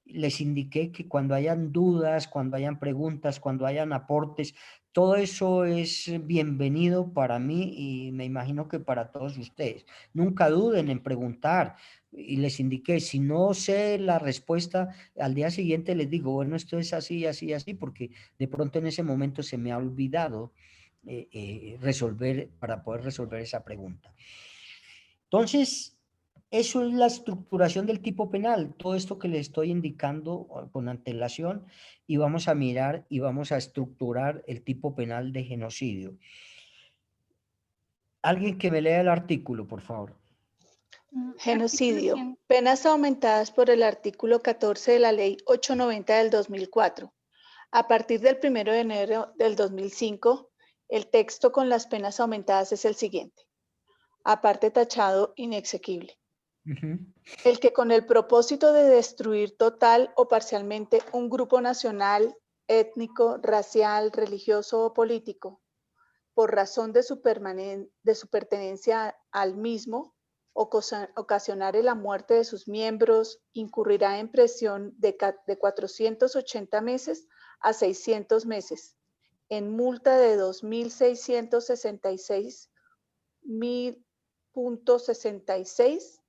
Les indiqué que cuando hayan dudas, cuando hayan preguntas, cuando hayan aportes, todo eso es bienvenido para mí y me imagino que para todos ustedes. Nunca duden en preguntar, y les indiqué, si no sé la respuesta, al día siguiente les digo, bueno, esto es así, así, así, porque de pronto en ese momento se me ha olvidado para poder resolver esa pregunta. Entonces, eso es la estructuración del tipo penal, todo esto que les estoy indicando con antelación, y vamos a mirar y vamos a estructurar el tipo penal de genocidio. Alguien que me lea el artículo, por favor.
Genocidio. Penas aumentadas por el artículo 14 de la Ley 890 del 2004. A partir del 1 de enero del 2005, el texto con las penas aumentadas es el siguiente. Aparte tachado, inexequible. El que con el propósito de destruir total o parcialmente un grupo nacional, étnico, racial, religioso o político, por razón de su pertenencia al mismo, ocasionare la muerte de sus miembros, incurrirá en prisión de 480 meses a 600 meses, en multa de 2.666.66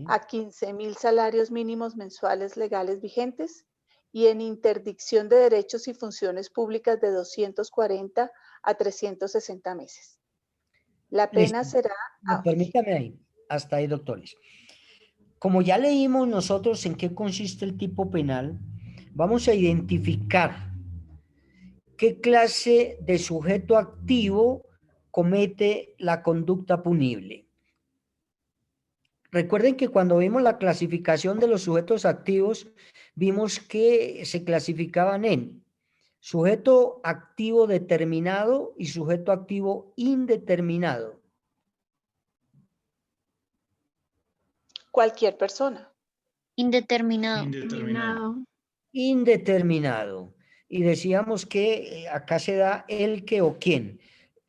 a 15.000 salarios mínimos mensuales legales vigentes, y en interdicción de derechos y funciones públicas de 240 a 360 meses. La pena será...
Permítame ahí, hasta ahí, doctores. Como ya leímos nosotros en qué consiste el tipo penal, vamos a identificar qué clase de sujeto activo comete la conducta punible. Recuerden que cuando vimos la clasificación de los sujetos activos, vimos que se clasificaban en sujeto activo determinado y sujeto activo indeterminado.
Cualquier persona.
Indeterminado.
Indeterminado. Y decíamos que acá se da el que o quién.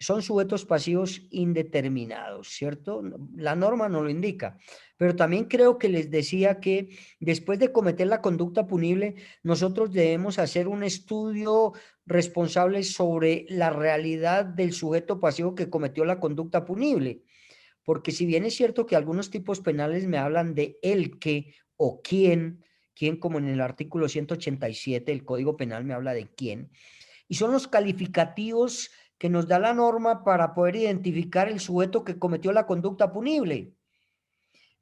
Son sujetos pasivos indeterminados, ¿cierto? La norma no lo indica. Pero también creo que les decía que después de cometer la conducta punible, nosotros debemos hacer un estudio responsable sobre la realidad del sujeto pasivo que cometió la conducta punible. Porque si bien es cierto que algunos tipos penales me hablan de el que o quién como en el artículo 187 del Código Penal me habla de quién, y son los calificativos que nos da la norma para poder identificar el sujeto que cometió la conducta punible.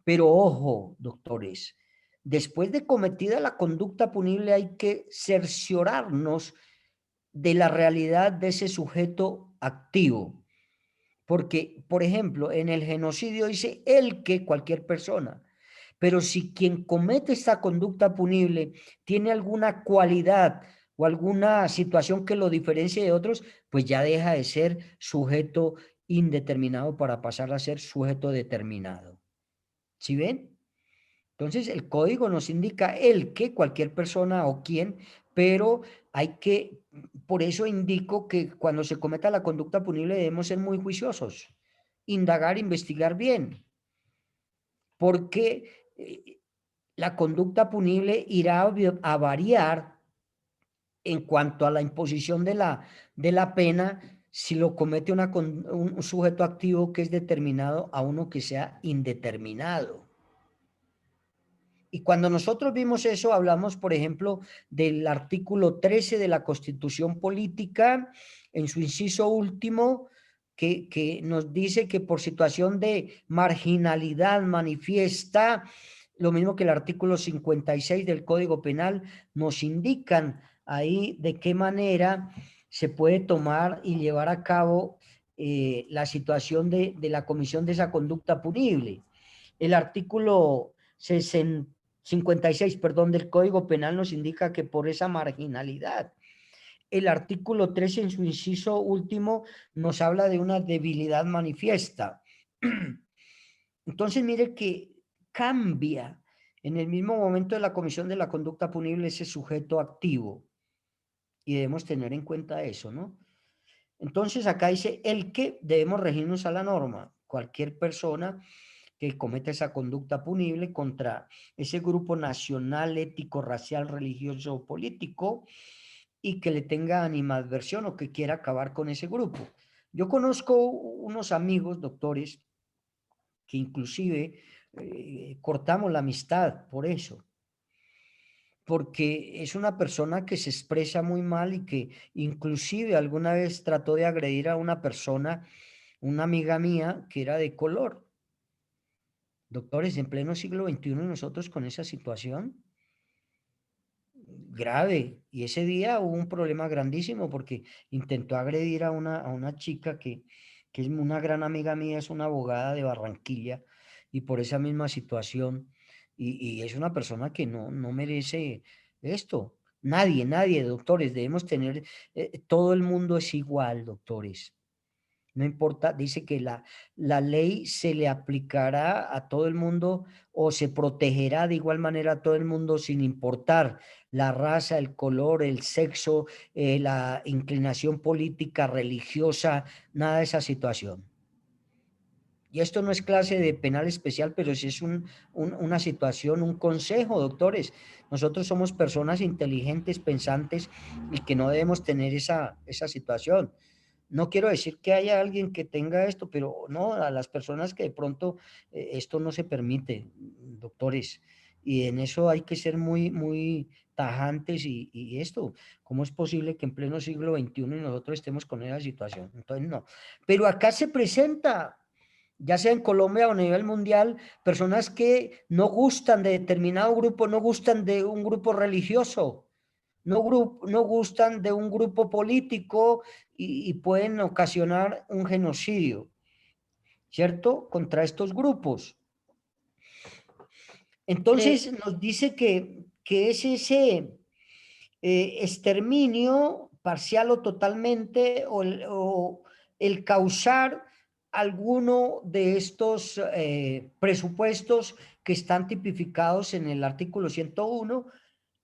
Pero ojo, doctores, después de cometida la conducta punible hay que cerciorarnos de la realidad de ese sujeto activo. Porque, por ejemplo, en el genocidio dice el que cualquier persona. Pero si quien comete esta conducta punible tiene alguna cualidad o alguna situación que lo diferencie de otros, pues ya deja de ser sujeto indeterminado para pasar a ser sujeto determinado. ¿Sí ven? Entonces, el código nos indica el que cualquier persona o quien, pero por eso indico que cuando se cometa la conducta punible debemos ser muy juiciosos, indagar, investigar bien, porque la conducta punible irá a variar en cuanto a la imposición de la pena si lo comete un sujeto activo que es determinado a uno que sea indeterminado. Y cuando nosotros vimos eso, hablamos, por ejemplo, del artículo 13 de la Constitución Política, en su inciso último, que nos dice que por situación de marginalidad manifiesta, lo mismo que el artículo 56 del Código Penal, nos indican ahí de qué manera se puede tomar y llevar a cabo la situación de la comisión de esa conducta punible. El artículo 56, del Código Penal nos indica que por esa marginalidad. el artículo 3 en su inciso último nos habla de una debilidad manifiesta. Entonces, mire que cambia en el mismo momento de la comisión de la conducta punible ese sujeto activo. Y debemos tener en cuenta eso, ¿no? Entonces, acá dice el que debemos regirnos a la norma. Cualquier persona que cometa esa conducta punible contra ese grupo nacional, ético, racial, religioso o político y que le tenga animadversión o que quiera acabar con ese grupo. Yo conozco unos amigos, doctores, que inclusive cortamos la amistad por eso, porque es una persona que se expresa muy mal y que inclusive alguna vez trató de agredir a una persona, una amiga mía, que era de color. Doctores, en pleno siglo XXI nosotros con esa situación grave. Y ese día hubo un problema grandísimo porque intentó agredir a una chica que es una gran amiga mía, es una abogada de Barranquilla, y por esa misma situación, y es una persona que no merece esto. Nadie, doctores, debemos tener, todo el mundo es igual, doctores. No importa, dice que la ley se le aplicará a todo el mundo o se protegerá de igual manera a todo el mundo sin importar la raza, el color, el sexo, la inclinación política, religiosa, nada de esa situación. Y esto no es clase de penal especial, pero sí es una situación, un consejo, doctores. Nosotros somos personas inteligentes, pensantes y que no debemos tener esa situación. No quiero decir que haya alguien que tenga esto, pero no, a las personas que de pronto esto no se permite, doctores. Y en eso hay que ser muy tajantes y esto, ¿cómo es posible que en pleno siglo XXI y nosotros estemos con esa situación? Entonces, no. Pero acá se presenta, ya sea en Colombia o a nivel mundial, personas que no gustan de determinado grupo, no gustan de un grupo religioso, no gustan de un grupo político y pueden ocasionar un genocidio, ¿cierto? Contra estos grupos. Entonces nos dice que es ese exterminio parcial o totalmente o el causar alguno de estos presupuestos que están tipificados en el artículo 101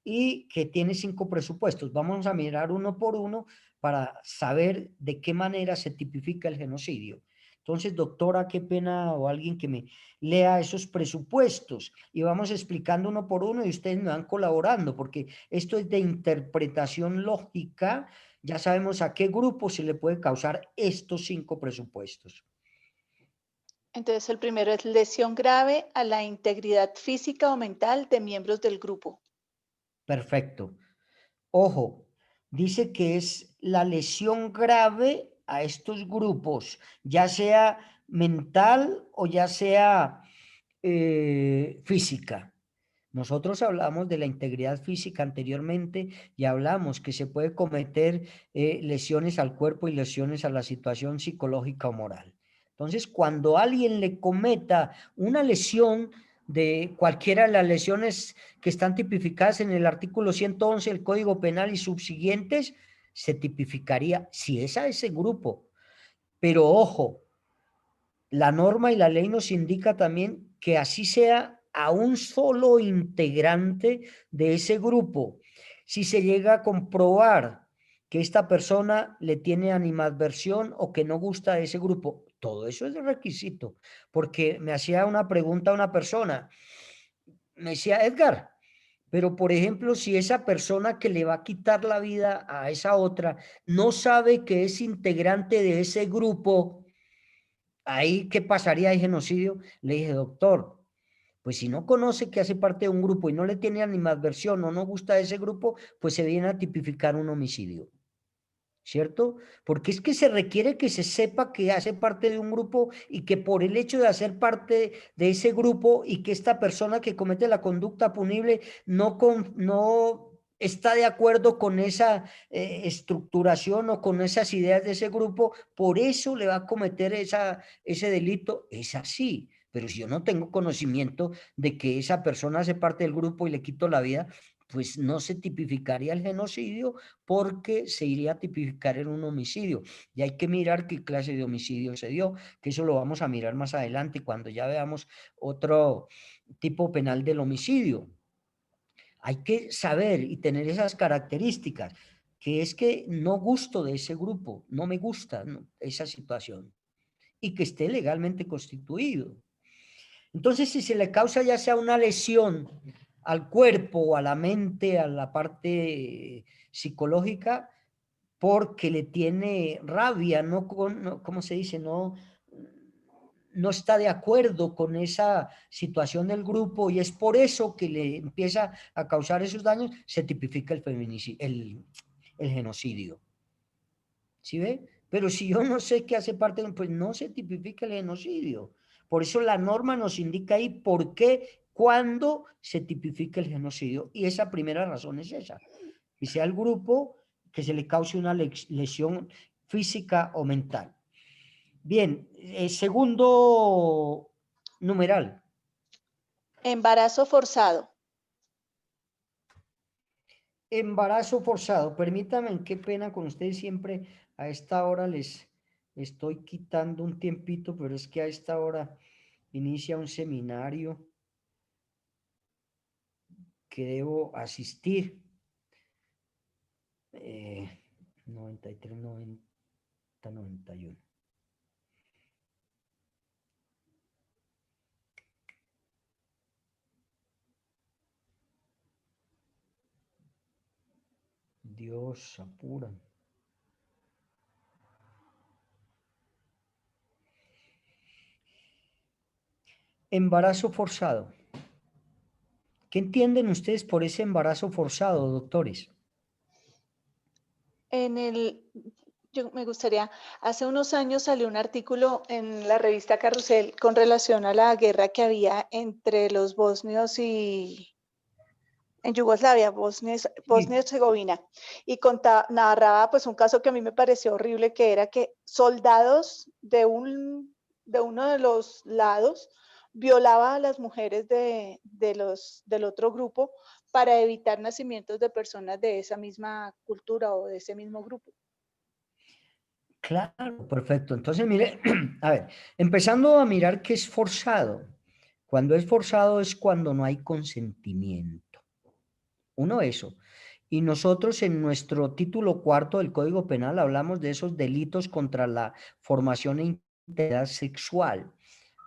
y que tiene 5 presupuestos. Vamos a mirar uno por uno para saber de qué manera se tipifica el genocidio. Entonces, doctora, qué pena o alguien que me lea esos presupuestos y vamos explicando uno por uno y ustedes me van colaborando porque esto es de interpretación lógica. Ya sabemos a qué grupo se le puede causar estos 5 presupuestos.
Entonces, el primero es lesión grave a la integridad física o mental de miembros del grupo.
Perfecto. Ojo, dice que es la lesión grave a estos grupos, ya sea mental o ya sea física. Nosotros hablamos de la integridad física anteriormente y hablamos que se puede cometer lesiones al cuerpo y lesiones a la situación psicológica o moral. Entonces, cuando alguien le cometa una lesión de cualquiera de las lesiones que están tipificadas en el artículo 111 del Código Penal y subsiguientes, se tipificaría si es a ese grupo. Pero ojo, la norma y la ley nos indica también que así sea a un solo integrante de ese grupo. Si se llega a comprobar que esta persona le tiene animadversión o que no gusta de ese grupo, todo eso es de requisito, porque me hacía una pregunta una persona, me decía, Edgar, pero por ejemplo, si esa persona que le va a quitar la vida a esa otra no sabe que es integrante de ese grupo, ahí, ¿qué pasaría de genocidio? Le dije, doctor, pues si no conoce que hace parte de un grupo y no le tiene animadversión o no gusta de ese grupo, pues se viene a tipificar un homicidio, ¿cierto? Porque es que se requiere que se sepa que hace parte de un grupo y que por el hecho de hacer parte de ese grupo y que esta persona que comete la conducta punible no está de acuerdo con esa estructuración o con esas ideas de ese grupo, por eso le va a cometer ese delito, es así. Pero si yo no tengo conocimiento de que esa persona hace parte del grupo y le quito la vida, pues no se tipificaría el genocidio porque se iría a tipificar en un homicidio. Y hay que mirar qué clase de homicidio se dio, que eso lo vamos a mirar más adelante cuando ya veamos otro tipo penal del homicidio. Hay que saber y tener esas características, que es que no gusto de ese grupo, no me gusta, ¿no?, esa situación, y que esté legalmente constituido. Entonces, si se le causa ya sea una lesión al cuerpo o a la mente, a la parte psicológica, porque le tiene rabia, no, ¿cómo se dice? No está de acuerdo con esa situación del grupo y es por eso que le empieza a causar esos daños, se tipifica el genocidio. ¿Sí ve? Pero si yo no sé qué hace parte, pues no se tipifica el genocidio. Por eso la norma nos indica ahí por qué, cuándo se tipifica el genocidio. Y esa primera razón es esa, que sea el grupo que se le cause una lesión física o mental. Bien, segundo numeral.
Embarazo forzado.
Embarazo forzado. Permítanme, qué pena con ustedes, siempre a esta hora les estoy quitando un tiempito, pero es que a esta hora inicia un seminario que debo asistir. 93, 90, 91. Dios, apura. Embarazo forzado. ¿Qué entienden ustedes por ese embarazo forzado, doctores?
Yo me gustaría, hace unos años salió un artículo en la revista Carrusel con relación a la guerra que había entre los bosnios y en Yugoslavia, Bosnia y Herzegovina, y narraba pues un caso que a mí me pareció horrible, que era que soldados de uno de los lados violaba a las mujeres del otro grupo para evitar nacimientos de personas de esa misma cultura o de ese mismo grupo.
Claro, perfecto. Entonces, mire, a ver, empezando a mirar qué es forzado. Cuando es forzado es cuando no hay consentimiento. Uno, eso. Y nosotros en nuestro título cuarto del Código Penal hablamos de esos delitos contra la formación e integridad sexual.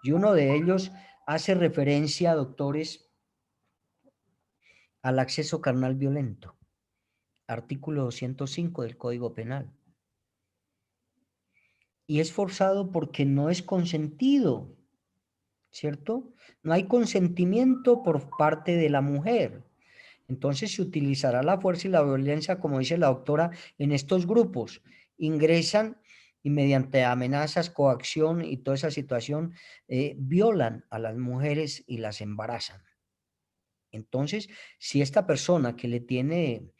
Y uno de ellos hace referencia, doctores, al acceso carnal violento. Artículo 205 del Código Penal. Y es forzado porque no es consentido, ¿cierto? No hay consentimiento por parte de la mujer. Entonces se utilizará la fuerza y la violencia, como dice la doctora, en estos grupos. Ingresan y mediante amenazas, coacción y toda esa situación, violan a las mujeres y las embarazan. Entonces, si esta persona que le tiene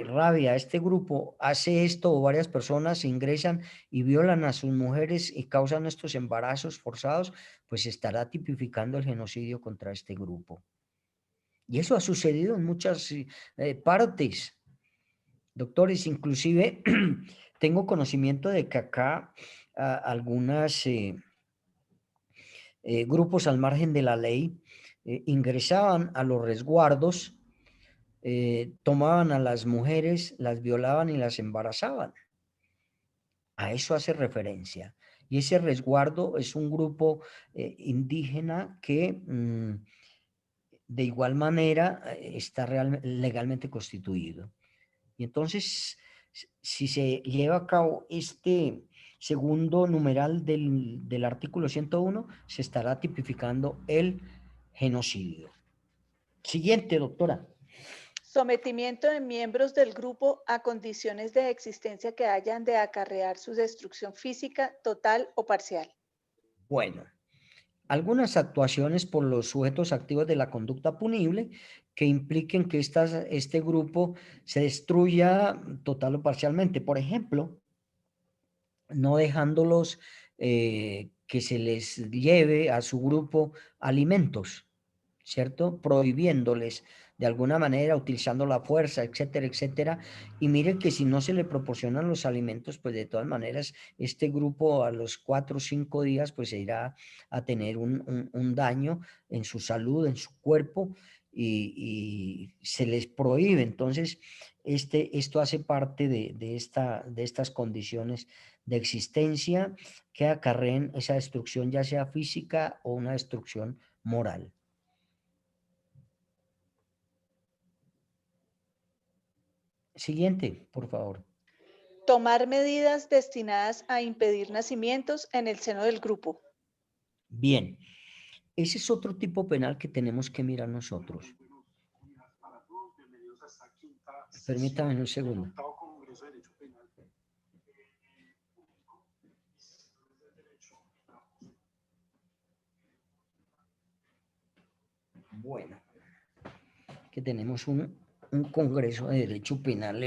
rabia a este grupo hace esto, o varias personas ingresan y violan a sus mujeres y causan estos embarazos forzados, pues estará tipificando el genocidio contra este grupo. Y eso ha sucedido en muchas partes, doctores. Inclusive tengo conocimiento de que acá algunos grupos al margen de la ley ingresaban a los resguardos, tomaban a las mujeres, las violaban y las embarazaban. A eso hace referencia. Y ese resguardo es un grupo indígena que de igual manera está legalmente constituido. Y entonces, si se lleva a cabo este segundo numeral del artículo 101, se estará tipificando el genocidio. Siguiente, doctora.
Sometimiento de miembros del grupo a condiciones de existencia que hayan de acarrear su destrucción física total o parcial.
Bueno, algunas actuaciones por los sujetos activos de la conducta punible que impliquen que este grupo se destruya total o parcialmente. Por ejemplo, no dejándolos que se les lleve a su grupo alimentos, ¿cierto? Prohibiéndoles de alguna manera, utilizando la fuerza, etcétera, etcétera. Y mire que si no se le proporcionan los alimentos, pues de todas maneras, este grupo a los 4 o 5 días, pues se irá a tener un daño en su salud, en su cuerpo, y se les prohíbe. Entonces, esto hace parte de estas condiciones de existencia que acarreen esa destrucción, ya sea física o una destrucción moral. Siguiente, por favor.
Tomar medidas destinadas a impedir nacimientos en el seno del grupo.
Bien, ese es otro tipo penal que tenemos que mirar nosotros. Permítame un segundo. Bueno, que tenemos un congreso de Derecho Penal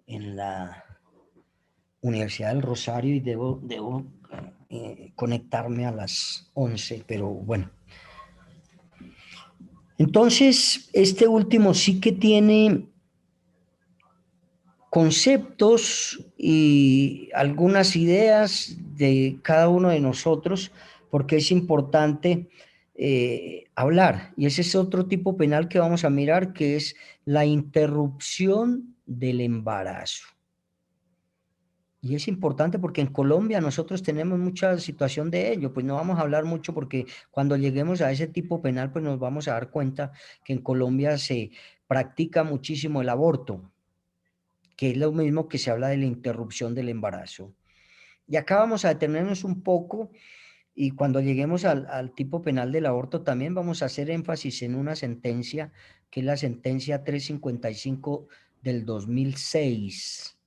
en la Universidad del Rosario y debo conectarme a las 11, pero bueno. Entonces, este último sí que tiene conceptos y algunas ideas de cada uno de nosotros, porque es importante hablar. Y ese es otro tipo penal que vamos a mirar, que es la interrupción del embarazo. Y es importante porque en Colombia nosotros tenemos mucha situación de ello, pues no vamos a hablar mucho porque cuando lleguemos a ese tipo penal, pues nos vamos a dar cuenta que en Colombia se practica muchísimo el aborto, que es lo mismo que se habla de la interrupción del embarazo. Y acá vamos a detenernos un poco y cuando lleguemos al tipo penal del aborto también vamos a hacer énfasis en una sentencia que es la sentencia 355 del 2006.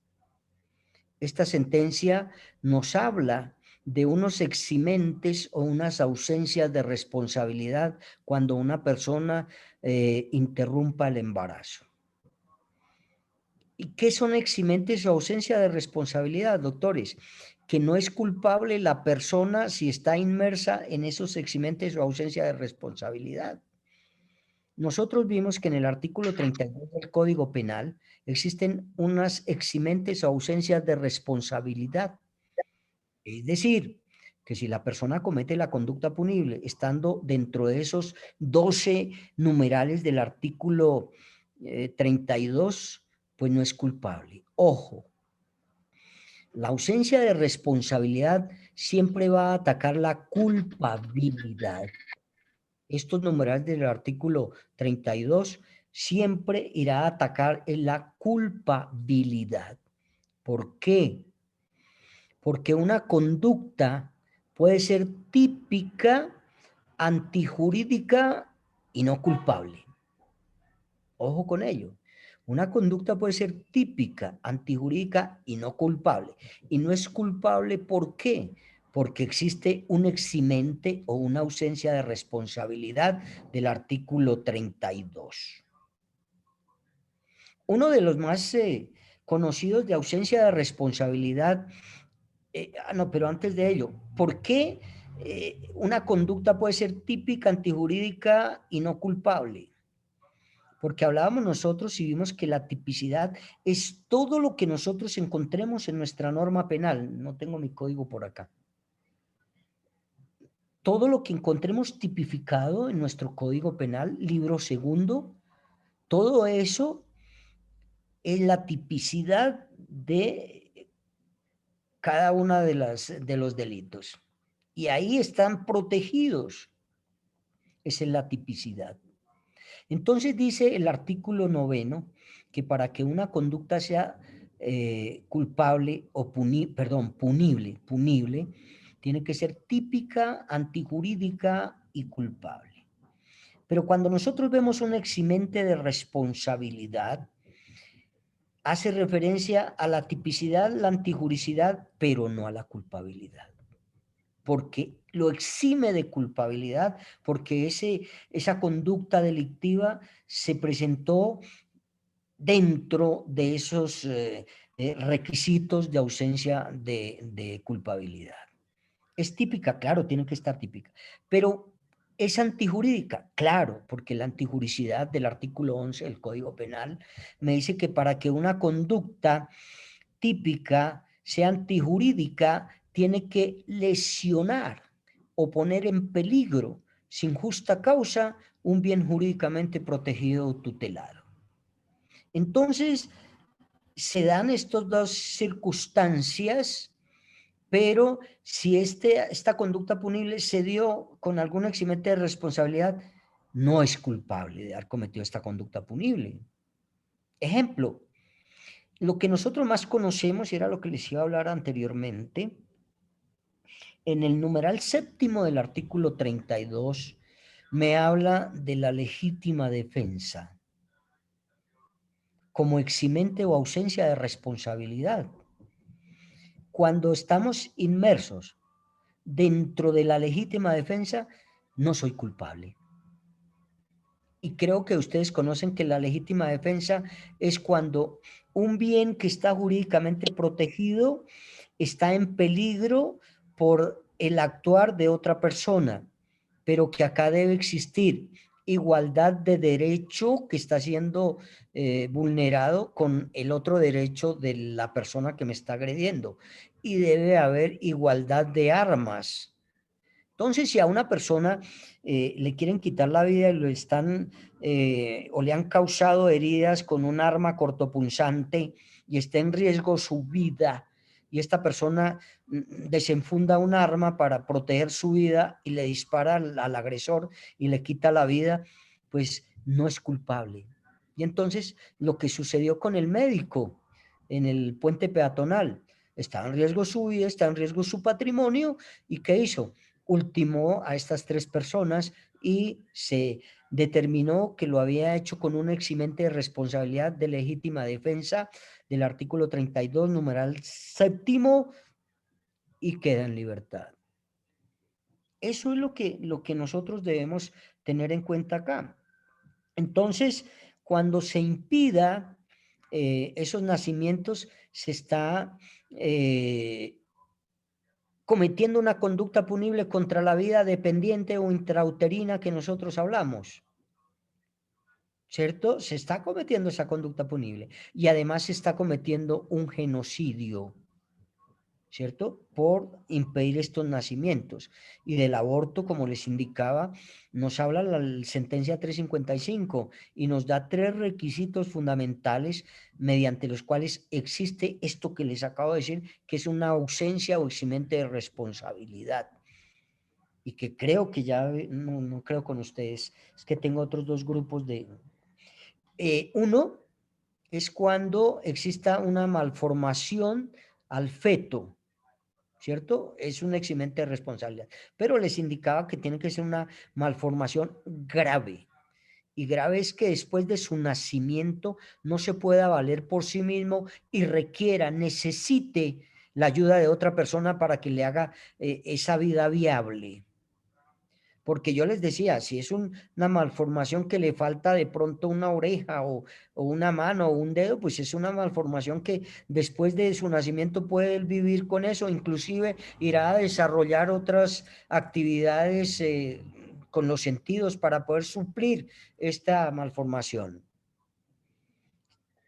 Esta sentencia nos habla de unos eximentes o unas ausencias de responsabilidad cuando una persona interrumpa el embarazo. ¿Y qué son eximentes o ausencia de responsabilidad, doctores? Que no es culpable la persona si está inmersa en esos eximentes o ausencia de responsabilidad. Nosotros vimos que en el artículo 32 del Código Penal existen unas eximentes o ausencias de responsabilidad. Es decir, que si la persona comete la conducta punible estando dentro de esos 12 numerales del artículo 32, pues no es culpable. Ojo, la ausencia de responsabilidad siempre va a atacar la culpabilidad. Estos numerales del artículo 32 siempre irá a atacar en la culpabilidad. ¿Por qué? Porque una conducta puede ser típica, antijurídica y no culpable. Ojo con ello. Una conducta puede ser típica, antijurídica y no culpable. Y no es culpable, ¿por qué? Porque existe un eximente o una ausencia de responsabilidad del artículo 32. Uno de los más conocidos de ausencia de responsabilidad, no, pero antes de ello, ¿por qué una conducta puede ser típica, antijurídica y no culpable? Porque hablábamos nosotros y vimos que la tipicidad es todo lo que nosotros encontremos en nuestra norma penal. No tengo mi código por acá. Todo lo que encontremos tipificado en nuestro código penal, libro segundo, todo eso es la tipicidad de cada una de los delitos. Y ahí están protegidos. Esa es la tipicidad. Entonces dice el artículo 9 que para que una conducta sea culpable o punible, tiene que ser típica, antijurídica y culpable. Pero cuando nosotros vemos un eximente de responsabilidad, hace referencia a la tipicidad, la antijuricidad, pero no a la culpabilidad. Porque lo exime de culpabilidad, porque esa conducta delictiva se presentó dentro de esos requisitos de ausencia de culpabilidad. Es típica, claro, tiene que estar típica, pero ¿Es antijurídica? Claro, porque la antijuricidad del artículo 11 del Código Penal me dice que para que una conducta típica sea antijurídica, tiene que lesionar o poner en peligro, sin justa causa, un bien jurídicamente protegido o tutelado. Entonces, se dan estas dos circunstancias, pero si esta conducta punible se dio con algún eximente de responsabilidad, no es culpable de haber cometido esta conducta punible. Ejemplo, lo que nosotros más conocemos, y era lo que les iba a hablar anteriormente, en el numeral séptimo del artículo 32, me habla de la legítima defensa como eximente o ausencia de responsabilidad. Cuando estamos inmersos dentro de la legítima defensa, no soy culpable. Y creo que ustedes conocen que la legítima defensa es cuando un bien que está jurídicamente protegido está en peligro por el actuar de otra persona, pero que acá debe existir igualdad de derecho que está siendo vulnerado con el otro derecho de la persona que me está agrediendo. Y debe haber igualdad de armas. Entonces, si a una persona le quieren quitar la vida y lo están o le han causado heridas con un arma cortopunzante y está en riesgo su vida, y esta persona desenfunda un arma para proteger su vida y le dispara al agresor y le quita la vida, pues no es culpable. Y entonces lo que sucedió con el médico en el puente peatonal, estaba en riesgo su vida, estaba en riesgo su patrimonio, ¿y qué hizo? Ultimó a estas 3 personas y se determinó que lo había hecho con un eximente de responsabilidad de legítima defensa del artículo 32, numeral séptimo, y queda en libertad. Eso es lo que nosotros debemos tener en cuenta acá. Entonces, cuando se impida esos nacimientos, se está cometiendo una conducta punible contra la vida dependiente o intrauterina que nosotros hablamos. ¿Cierto? Se está cometiendo esa conducta punible y además se está cometiendo un genocidio, ¿cierto? Por impedir estos nacimientos. Y del aborto, como les indicaba, nos habla la sentencia 355 y nos da 3 requisitos fundamentales mediante los cuales existe esto que les acabo de decir, que es una ausencia o eximente de responsabilidad. Y que creo que ya, no creo con ustedes, es que tengo otros 2 grupos de... uno es cuando exista una malformación al feto, ¿cierto? Es un eximente de responsabilidad. Pero les indicaba que tiene que ser una malformación grave. Y grave es que después de su nacimiento no se pueda valer por sí mismo y necesite la ayuda de otra persona para que le haga esa vida viable. Porque yo les decía, si es una malformación que le falta de pronto una oreja o una mano o un dedo, pues es una malformación que después de su nacimiento puede vivir con eso, inclusive irá a desarrollar otras actividades con los sentidos para poder suplir esta malformación.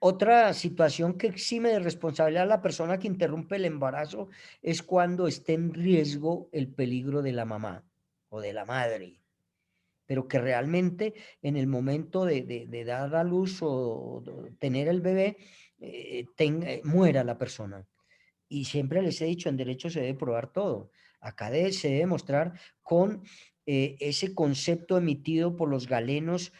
Otra situación que exime de responsabilidad a la persona que interrumpe el embarazo es cuando esté en riesgo el peligro de la mamá o de la madre, pero que realmente en el momento de dar a luz o tener el bebé, muera la persona. Y siempre les he dicho, en derecho se debe probar todo. Acá se debe mostrar con ese concepto emitido por los galenos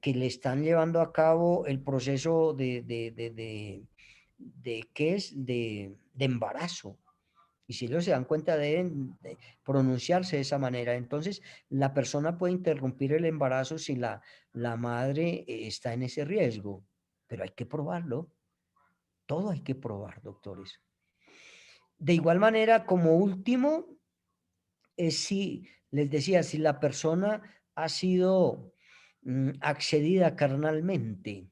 que le están llevando a cabo el proceso ¿qué es? De embarazo. Y si ellos se dan cuenta, deben pronunciarse de esa manera. Entonces, la persona puede interrumpir el embarazo si la madre está en ese riesgo. Pero hay que probarlo. Todo hay que probar, doctores. De igual manera, como último, si, les decía, si la persona ha sido accedida carnalmente.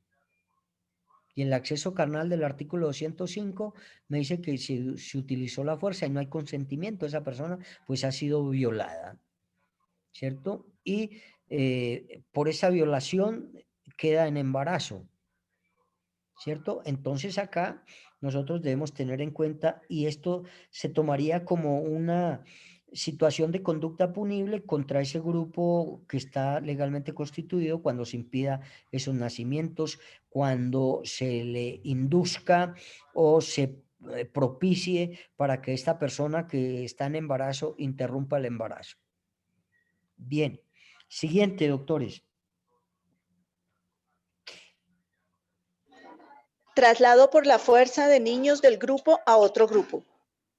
Y el acceso carnal del artículo 205 me dice que si se utilizó la fuerza y no hay consentimiento de esa persona, pues ha sido violada. ¿cierto? Y por esa violación queda en embarazo, ¿cierto? Entonces acá nosotros debemos tener en cuenta, y esto se tomaría como una situación de conducta punible contra ese grupo que está legalmente constituido cuando se impida esos nacimientos, cuando se le induzca o se propicie para que esta persona que está en embarazo interrumpa el embarazo. Bien. Siguiente, doctores.
Traslado por la fuerza de niños del grupo a otro grupo.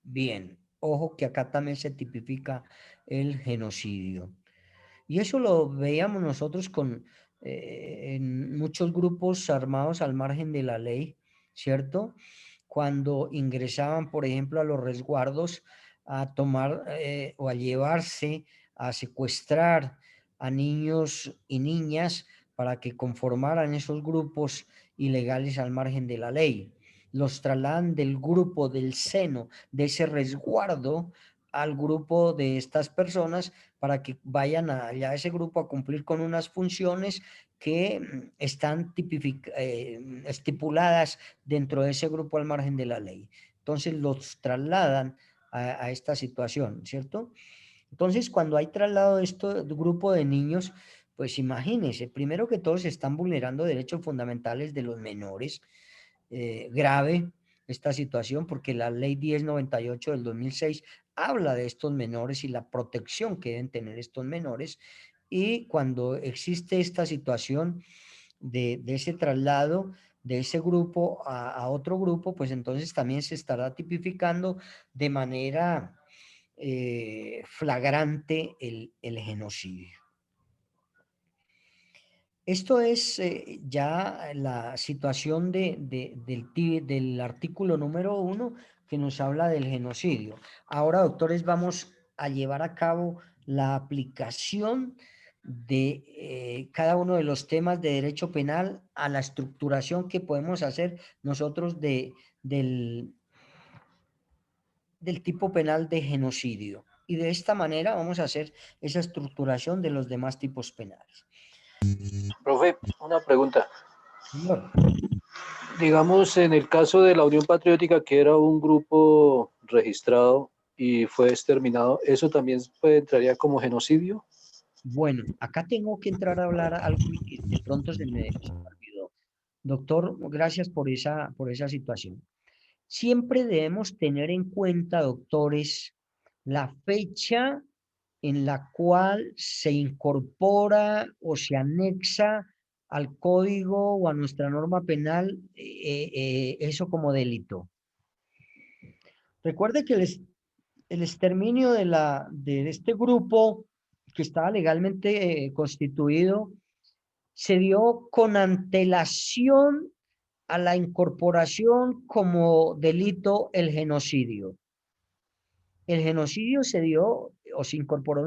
Bien, ojo que acá también se tipifica el genocidio. Y eso lo veíamos nosotros en muchos grupos armados al margen de la ley, ¿cierto? Cuando ingresaban, por ejemplo, a los resguardos a tomar o a llevarse, a secuestrar a niños y niñas para que conformaran esos grupos ilegales al margen de la ley. Los trasladan del grupo, del seno, de ese resguardo, al grupo de estas personas para que vayan allá a ese grupo a cumplir con unas funciones que están estipuladas dentro de ese grupo al margen de la ley. Entonces los trasladan a esta situación, ¿cierto? Entonces, cuando hay traslado de este grupo de niños, pues imagínense, primero que todo se están vulnerando derechos fundamentales de los menores, grave esta situación porque la ley 1098 del 2006 habla de estos menores y la protección que deben tener estos menores, y cuando existe esta situación de ese traslado de ese grupo a otro grupo, pues entonces también se estará tipificando de manera flagrante el genocidio. Esto es ya la situación del artículo número 1 que nos habla del genocidio. Ahora, doctores, vamos a llevar a cabo la aplicación de cada uno de los temas de derecho penal a la estructuración que podemos hacer nosotros del tipo penal de genocidio. Y de esta manera vamos a hacer esa estructuración de los demás tipos penales.
Profe, una pregunta.
Señor.
Digamos, en el caso de la Unión Patriótica, que era un grupo registrado y fue exterminado, ¿eso también entraría como genocidio?
Bueno, acá tengo que entrar a hablar algo que de pronto se me olvidó. Doctor, gracias por esa situación. Siempre debemos tener en cuenta, doctores, la fecha en la cual se incorpora o se anexa al código o a nuestra norma penal eso como delito. Recuerde que el exterminio de este grupo que estaba legalmente constituido se dio con antelación a la incorporación como delito el genocidio. El genocidio se dio o se incorporó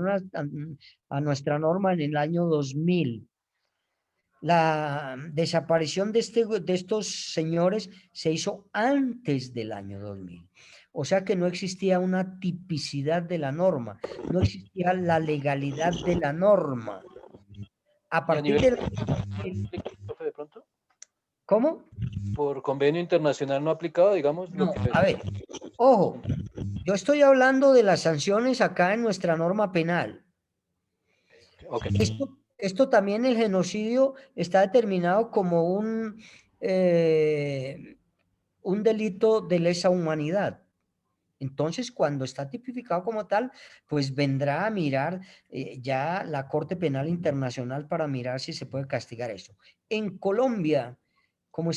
a nuestra norma en el año 2000. La desaparición de estos señores se hizo antes del año 2000. O sea que no existía una tipicidad de la norma, no existía la legalidad de la norma. A partir de
pronto?
¿Cómo?
Por convenio internacional no aplicado, digamos.
No, a ver, ojo, yo estoy hablando de las sanciones acá en nuestra norma penal.
Okay.
Esto también, el genocidio está determinado como un delito de lesa humanidad. Entonces, cuando está tipificado como tal, pues vendrá a mirar ya la Corte Penal Internacional para mirar si se puede castigar eso. En Colombia, como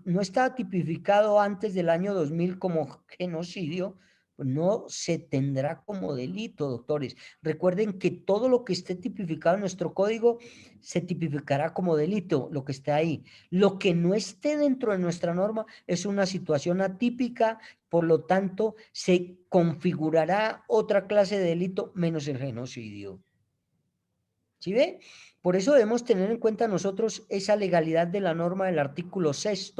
no está tipificado antes del año 2000 como genocidio, pues no se tendrá como delito, doctores. Recuerden que todo lo que esté tipificado en nuestro código se tipificará como delito, lo que esté ahí. Lo que no esté dentro de nuestra norma es una situación atípica, por lo tanto, se configurará otra clase de delito menos el genocidio. ¿Sí ve? Por eso debemos tener en cuenta nosotros esa legalidad de la norma del artículo 6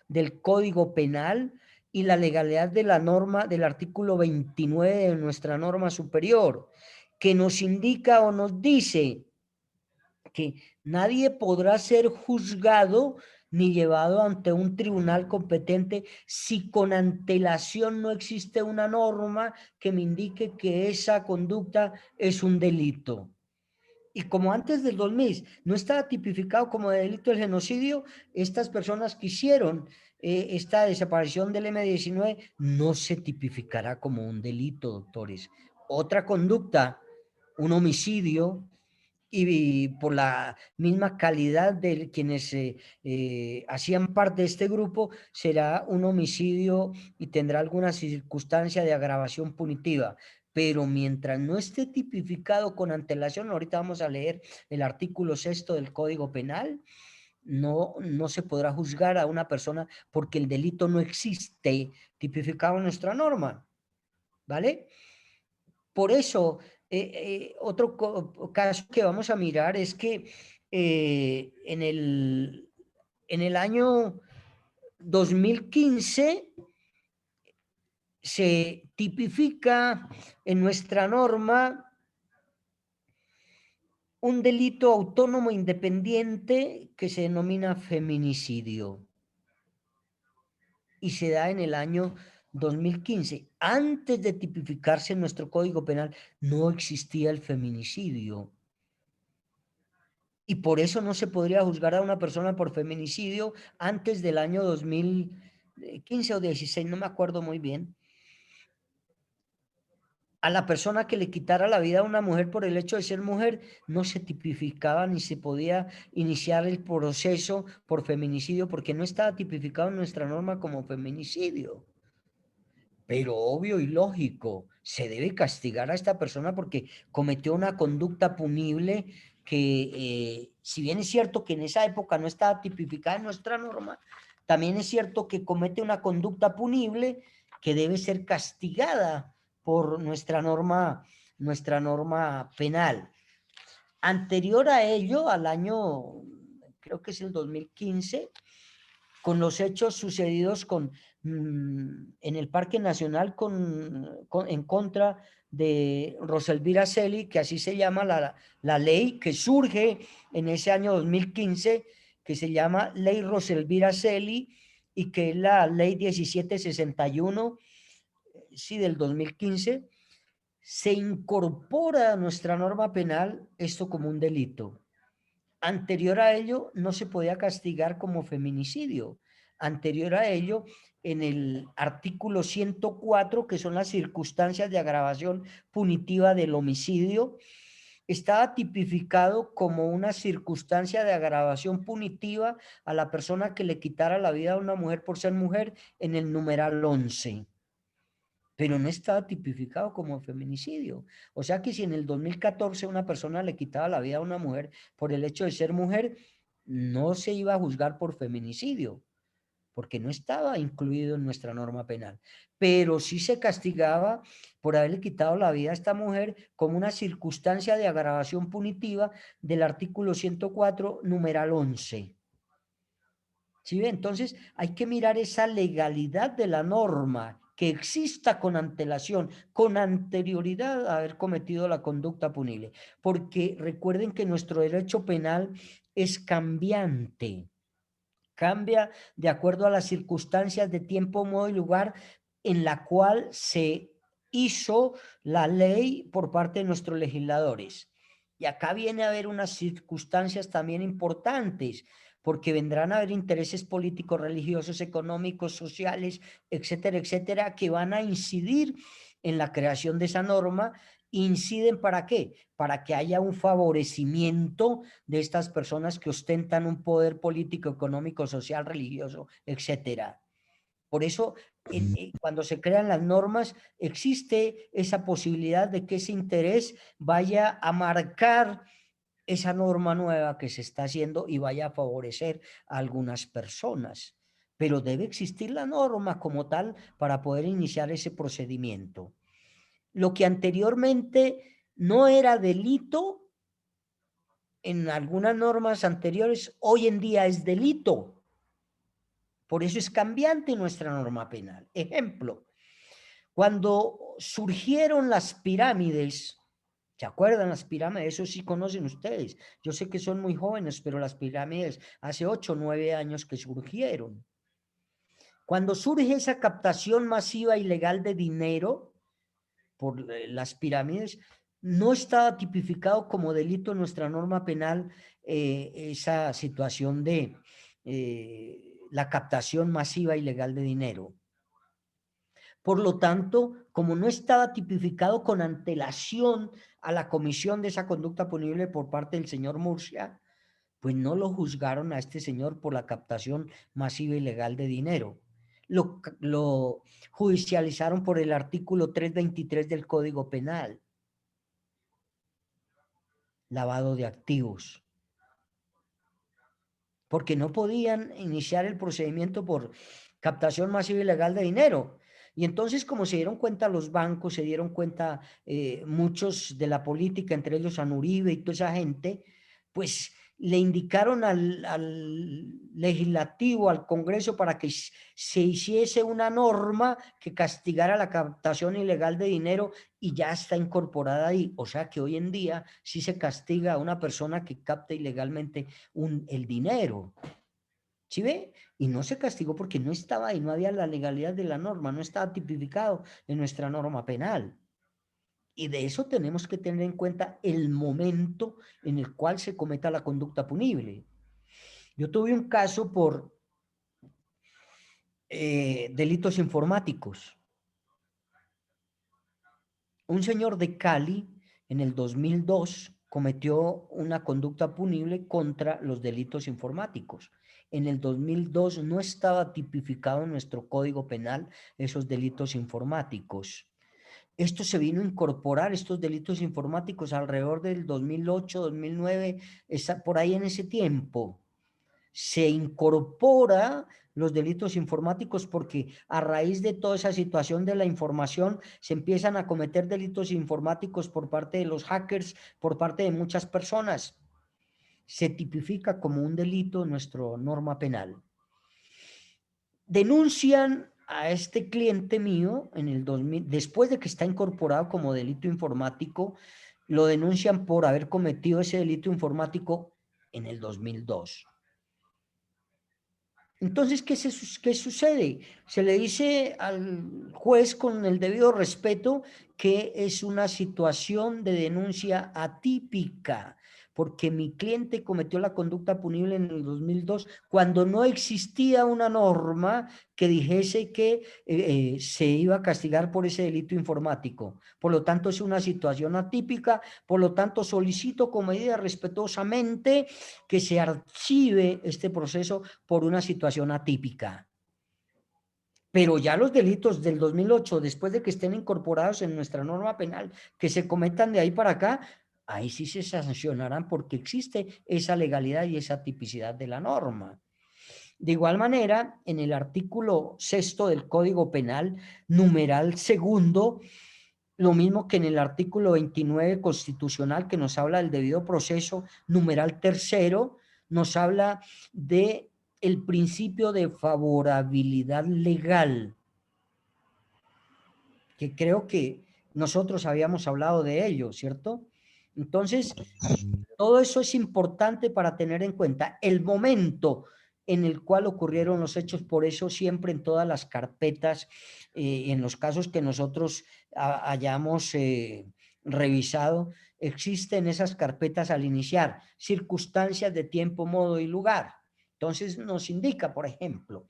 del Código Penal y la legalidad de la norma del artículo 29 de nuestra norma superior. que nos indica o nos dice que nadie podrá ser juzgado ni llevado ante un tribunal competente si con antelación no existe una norma que me indique que esa conducta es un delito. Y como antes del 2000 no estaba tipificado como delito el genocidio, estas personas que hicieron esta desaparición del M-19 no se tipificará como un delito, doctores. Otra conducta, un homicidio, y por la misma calidad de quienes hacían parte de este grupo, será un homicidio y tendrá alguna circunstancia de agravación punitiva. Pero mientras no esté tipificado con antelación, ahorita vamos a leer el artículo 6 del Código Penal, no se podrá juzgar a una persona porque el delito no existe tipificado en nuestra norma, ¿vale? Por eso, otro caso que vamos a mirar es que en el año 2015 se tipifica en nuestra norma un delito autónomo independiente que se denomina feminicidio y se da en el año 2015. Antes de tipificarse en nuestro Código Penal no existía el feminicidio. Y por eso no se podría juzgar a una persona por feminicidio antes del año 2015 o 16, no me acuerdo muy bien. A la persona que le quitara la vida a una mujer por el hecho de ser mujer no se tipificaba ni se podía iniciar el proceso por feminicidio porque no estaba tipificado en nuestra norma como feminicidio. Pero obvio y lógico, se debe castigar a esta persona porque cometió una conducta punible que, si bien es cierto que en esa época no estaba tipificada en nuestra norma, también es cierto que comete una conducta punible que debe ser castigada por nuestra norma penal. Anterior a ello, al año, creo que es el 2015, con los hechos sucedidos en el Parque Nacional en contra de Roselvira Celi, que así se llama la ley que surge en ese año 2015, que se llama Ley Roselvira Celi y que es la Ley 1761, sí, del 2015, se incorpora a nuestra norma penal esto como un delito. Anterior a ello no se podía castigar como feminicidio. Anterior a ello, en el artículo 104, que son las circunstancias de agravación punitiva del homicidio, estaba tipificado como una circunstancia de agravación punitiva a la persona que le quitara la vida a una mujer por ser mujer en el numeral 11. Pero no estaba tipificado como feminicidio. O sea que si en el 2014 una persona le quitaba la vida a una mujer por el hecho de ser mujer, no se iba a juzgar por feminicidio, porque no estaba incluido en nuestra norma penal. Pero sí se castigaba por haberle quitado la vida a esta mujer como una circunstancia de agravación punitiva del artículo 104, numeral 11. ¿Sí ve? Entonces hay que mirar esa legalidad de la norma, que exista con antelación, con anterioridad a haber cometido la conducta punible. Porque recuerden que nuestro derecho penal es cambiante, cambia de acuerdo a las circunstancias de tiempo, modo y lugar en la cual se hizo la ley por parte de nuestros legisladores. Y acá viene a haber unas circunstancias también importantes, porque vendrán a haber intereses políticos, religiosos, económicos, sociales, etcétera, etcétera, que van a incidir en la creación de esa norma. ¿Inciden para qué? Para que haya un favorecimiento de estas personas que ostentan un poder político, económico, social, religioso, etcétera. Por eso, cuando se crean las normas, existe esa posibilidad de que ese interés vaya a marcar esa norma nueva que se está haciendo y vaya a favorecer a algunas personas. Pero debe existir la norma como tal para poder iniciar ese procedimiento. Lo que anteriormente no era delito, en algunas normas anteriores, hoy en día es delito. Por eso es cambiante nuestra norma penal. Ejemplo, cuando surgieron las pirámides ¿Se acuerdan las pirámides? Eso sí conocen ustedes. Yo sé que son muy jóvenes, pero las pirámides hace 8 o 9 años que surgieron. Cuando surge esa captación masiva ilegal de dinero por las pirámides, no estaba tipificado como delito en nuestra norma penal esa situación de la captación masiva ilegal de dinero. Por lo tanto, como no estaba tipificado con antelación a la comisión de esa conducta punible por parte del señor Murcia, pues no lo juzgaron a este señor por la captación masiva ilegal de dinero. Lo judicializaron por el artículo 323 del Código Penal, lavado de activos, porque no podían iniciar el procedimiento por captación masiva ilegal de dinero. Y entonces, como se dieron cuenta los bancos, se dieron cuenta muchos de la política, entre ellos Anuribe y toda esa gente, pues le indicaron al legislativo, al Congreso, para que se hiciese una norma que castigara la captación ilegal de dinero, y ya está incorporada ahí. O sea que hoy en día sí se castiga a una persona que capta ilegalmente el dinero. ¿Sí ve? Y no se castigó porque no estaba ahí, no había la legalidad de la norma, no estaba tipificado en nuestra norma penal. Y de eso tenemos que tener en cuenta el momento en el cual se cometa la conducta punible. Yo tuve un caso por delitos informáticos. Un señor de Cali en el 2002 cometió una conducta punible contra los delitos informáticos. En el 2002 no estaba tipificado en nuestro Código Penal esos delitos informáticos. Esto se vino a incorporar, estos delitos informáticos, alrededor del 2008, 2009, por ahí en ese tiempo. Se incorpora los delitos informáticos porque a raíz de toda esa situación de la información se empiezan a cometer delitos informáticos por parte de los hackers, por parte de muchas personas. Se tipifica como un delito en nuestra norma penal. Denuncian a este cliente mío en el 2000, después de que está incorporado como delito informático, lo denuncian por haber cometido ese delito informático en el 2002. Entonces, ¿qué sucede? Se le dice al juez con el debido respeto que es una situación de denuncia atípica, porque mi cliente cometió la conducta punible en el 2002 cuando no existía una norma que dijese que se iba a castigar por ese delito informático. Por lo tanto, es una situación atípica. Por lo tanto, solicito con medida respetuosamente que se archive este proceso por una situación atípica. Pero ya los delitos del 2008, después de que estén incorporados en nuestra norma penal, que se cometan de ahí para acá, ahí sí se sancionarán porque existe esa legalidad y esa tipicidad de la norma. De igual manera, en el artículo 6 del Código Penal, numeral segundo, lo mismo que en el artículo 29 constitucional, que nos habla del debido proceso, numeral tercero, nos habla de el principio de favorabilidad legal, que creo que nosotros habíamos hablado de ello, ¿cierto? Entonces, todo eso es importante para tener en cuenta el momento en el cual ocurrieron los hechos. Por eso siempre en todas las carpetas, en los casos que nosotros hayamos revisado, existen esas carpetas al iniciar circunstancias de tiempo, modo y lugar. Entonces nos indica, por ejemplo,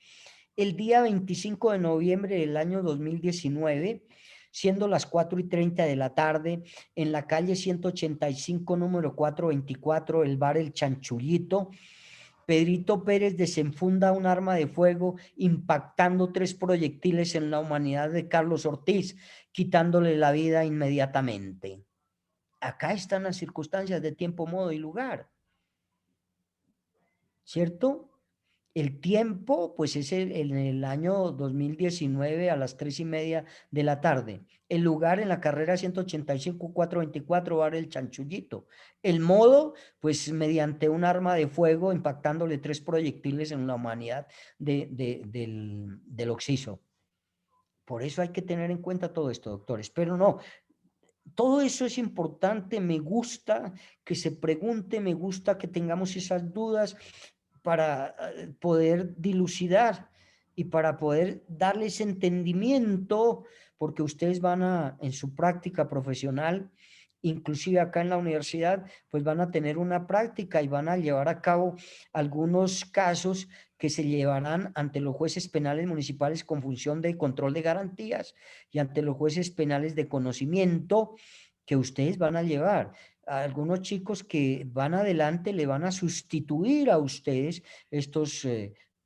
el día 25 de noviembre del año 2019, siendo las 4:30 de la tarde, en la calle 185, número 424, el bar El Chanchullito, Pedrito Pérez desenfunda un arma de fuego impactando 3 proyectiles en la humanidad de Carlos Ortiz, quitándole la vida inmediatamente. Acá están las circunstancias de tiempo, modo y lugar, ¿cierto? El tiempo, pues es en el año 2019 a las 3:30 de la tarde. El lugar en la carrera 185, 424, bar El Chanchullito. El modo, pues mediante un arma de fuego impactándole 3 proyectiles en la humanidad del occiso. Por eso hay que tener en cuenta todo esto, doctores. Pero no, todo eso es importante, me gusta que se pregunte, me gusta que tengamos esas dudas para poder dilucidar y para poder darles entendimiento, porque ustedes van a, en su práctica profesional, inclusive acá en la universidad, pues van a tener una práctica y van a llevar a cabo algunos casos que se llevarán ante los jueces penales municipales con función de control de garantías y ante los jueces penales de conocimiento que ustedes van a llevar. A algunos chicos que van adelante le van a sustituir a ustedes estos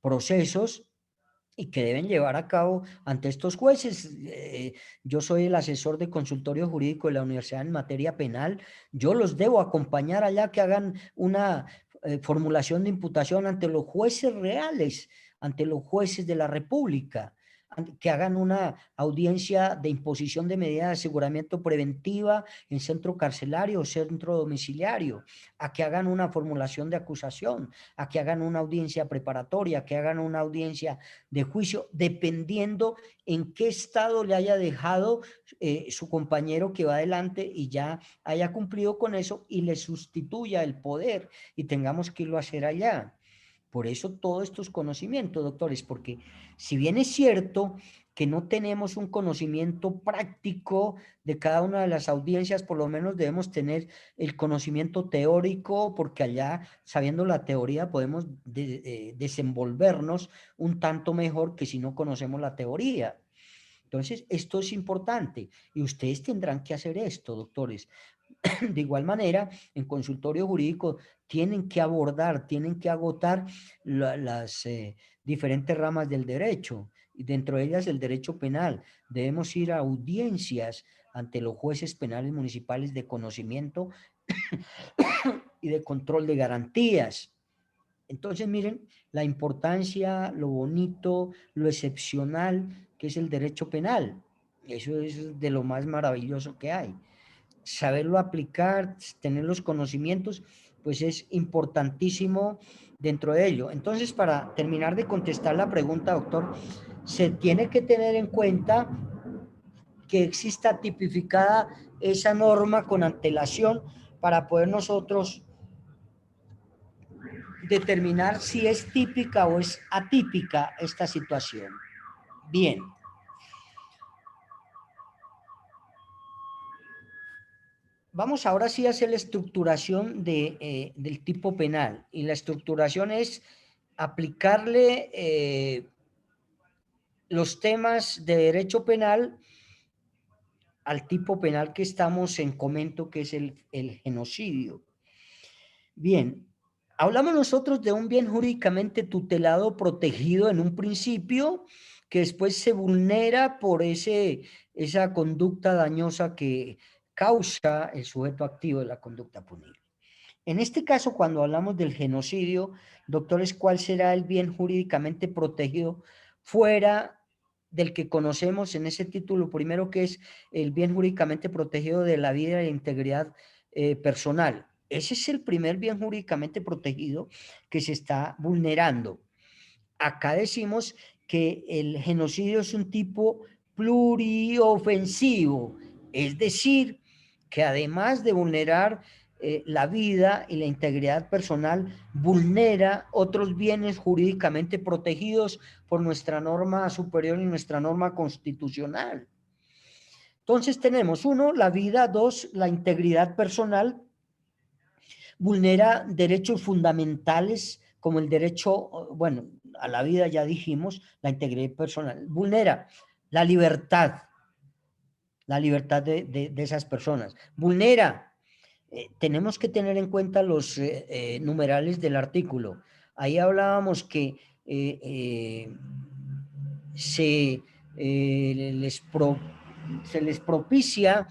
procesos y que deben llevar a cabo ante estos jueces. Yo soy el asesor de consultorio jurídico de la universidad en materia penal. Yo los debo acompañar allá que hagan una formulación de imputación ante los jueces reales, ante los jueces de la República, que hagan una audiencia de imposición de medidas de aseguramiento preventiva en centro carcelario o centro domiciliario, a que hagan una formulación de acusación, a que hagan una audiencia preparatoria, a que hagan una audiencia de juicio, dependiendo en qué estado le haya dejado su compañero que va adelante y ya haya cumplido con eso y le sustituya el poder y tengamos que irlo a hacer allá. Por eso todos estos conocimientos, doctores, porque si bien es cierto que no tenemos un conocimiento práctico de cada una de las audiencias, por lo menos debemos tener el conocimiento teórico, porque allá, sabiendo la teoría, podemos desenvolvernos un tanto mejor que si no conocemos la teoría. Entonces, esto es importante y ustedes tendrán que hacer esto, doctores. De igual manera, en consultorio jurídico tienen que abordar, tienen que agotar las diferentes ramas del derecho, y dentro de ellas el derecho penal. Debemos ir a audiencias ante los jueces penales municipales de conocimiento y de control de garantías. Entonces, miren la importancia, lo bonito, lo excepcional que es el derecho penal. Eso es de lo más maravilloso que hay. Saberlo aplicar, tener los conocimientos, pues es importantísimo dentro de ello. Entonces, para terminar de contestar la pregunta, doctor, se tiene que tener en cuenta que exista tipificada esa norma con antelación para poder nosotros determinar si es típica o es atípica esta situación. Bien. Vamos ahora sí a hacer la estructuración del tipo penal. Y la estructuración es aplicarle los temas de derecho penal al tipo penal que estamos en comento, que es el genocidio. Bien, hablamos nosotros de un bien jurídicamente tutelado, protegido en un principio, que después se vulnera por esa conducta dañosa que causa el sujeto activo de la conducta punible. En este caso, cuando hablamos del genocidio, doctores, ¿cuál será el bien jurídicamente protegido fuera del que conocemos en ese título primero, que es el bien jurídicamente protegido de la vida e integridad personal? Ese es el primer bien jurídicamente protegido que se está vulnerando. Acá decimos que el genocidio es un tipo pluriofensivo, es decir, que además de vulnerar la vida y la integridad personal, vulnera otros bienes jurídicamente protegidos por nuestra norma superior y nuestra norma constitucional. Entonces tenemos, uno, la vida; dos, la integridad personal. Vulnera derechos fundamentales como el derecho, bueno, a la vida, ya dijimos, la integridad personal. Vulnera la libertad de esas personas. Vulnera, tenemos que tener en cuenta los numerales del artículo. Ahí hablábamos que se les propicia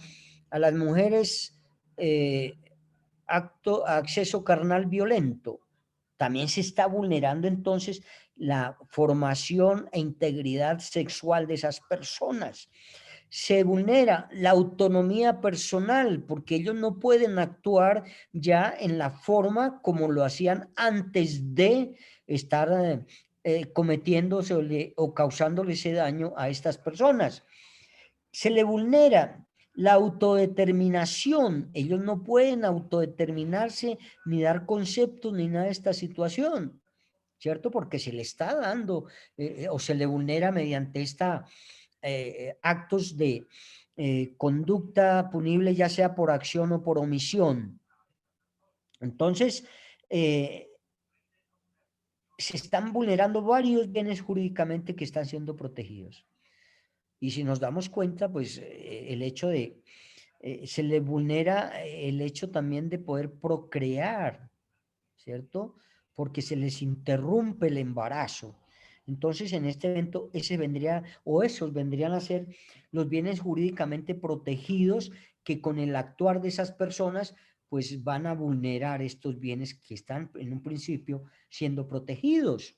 a las mujeres acceso carnal violento. También se está vulnerando entonces la formación e integridad sexual de esas personas. Se vulnera la autonomía personal porque ellos no pueden actuar ya en la forma como lo hacían antes de estar cometiéndose o causándole ese daño a estas personas. Se le vulnera La autodeterminación, ellos no pueden autodeterminarse ni dar conceptos ni nada de esta situación, ¿cierto? Porque se le está dando o se le vulnera mediante esta actos de conducta punible, ya sea por acción o por omisión. Entonces, se están vulnerando varios bienes jurídicamente que están siendo protegidos. Y si nos damos cuenta, pues el hecho de, se le vulnera el hecho también de poder procrear, ¿cierto? Porque se les interrumpe el embarazo. Entonces, en este evento, ese vendría, o esos vendrían a ser los bienes jurídicamente protegidos que con el actuar de esas personas, pues van a vulnerar estos bienes que están en un principio siendo protegidos.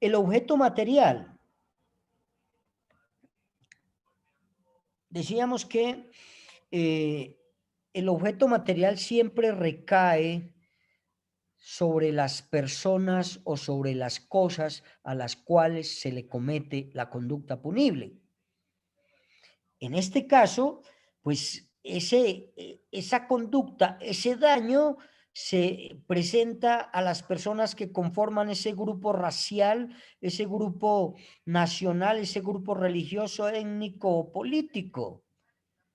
El objeto material. Decíamos que el objeto material siempre recae sobre las personas o sobre las cosas a las cuales se le comete la conducta punible. En este caso, pues esa conducta, ese daño se presenta a las personas que conforman ese grupo racial, ese grupo nacional, ese grupo religioso, étnico o político.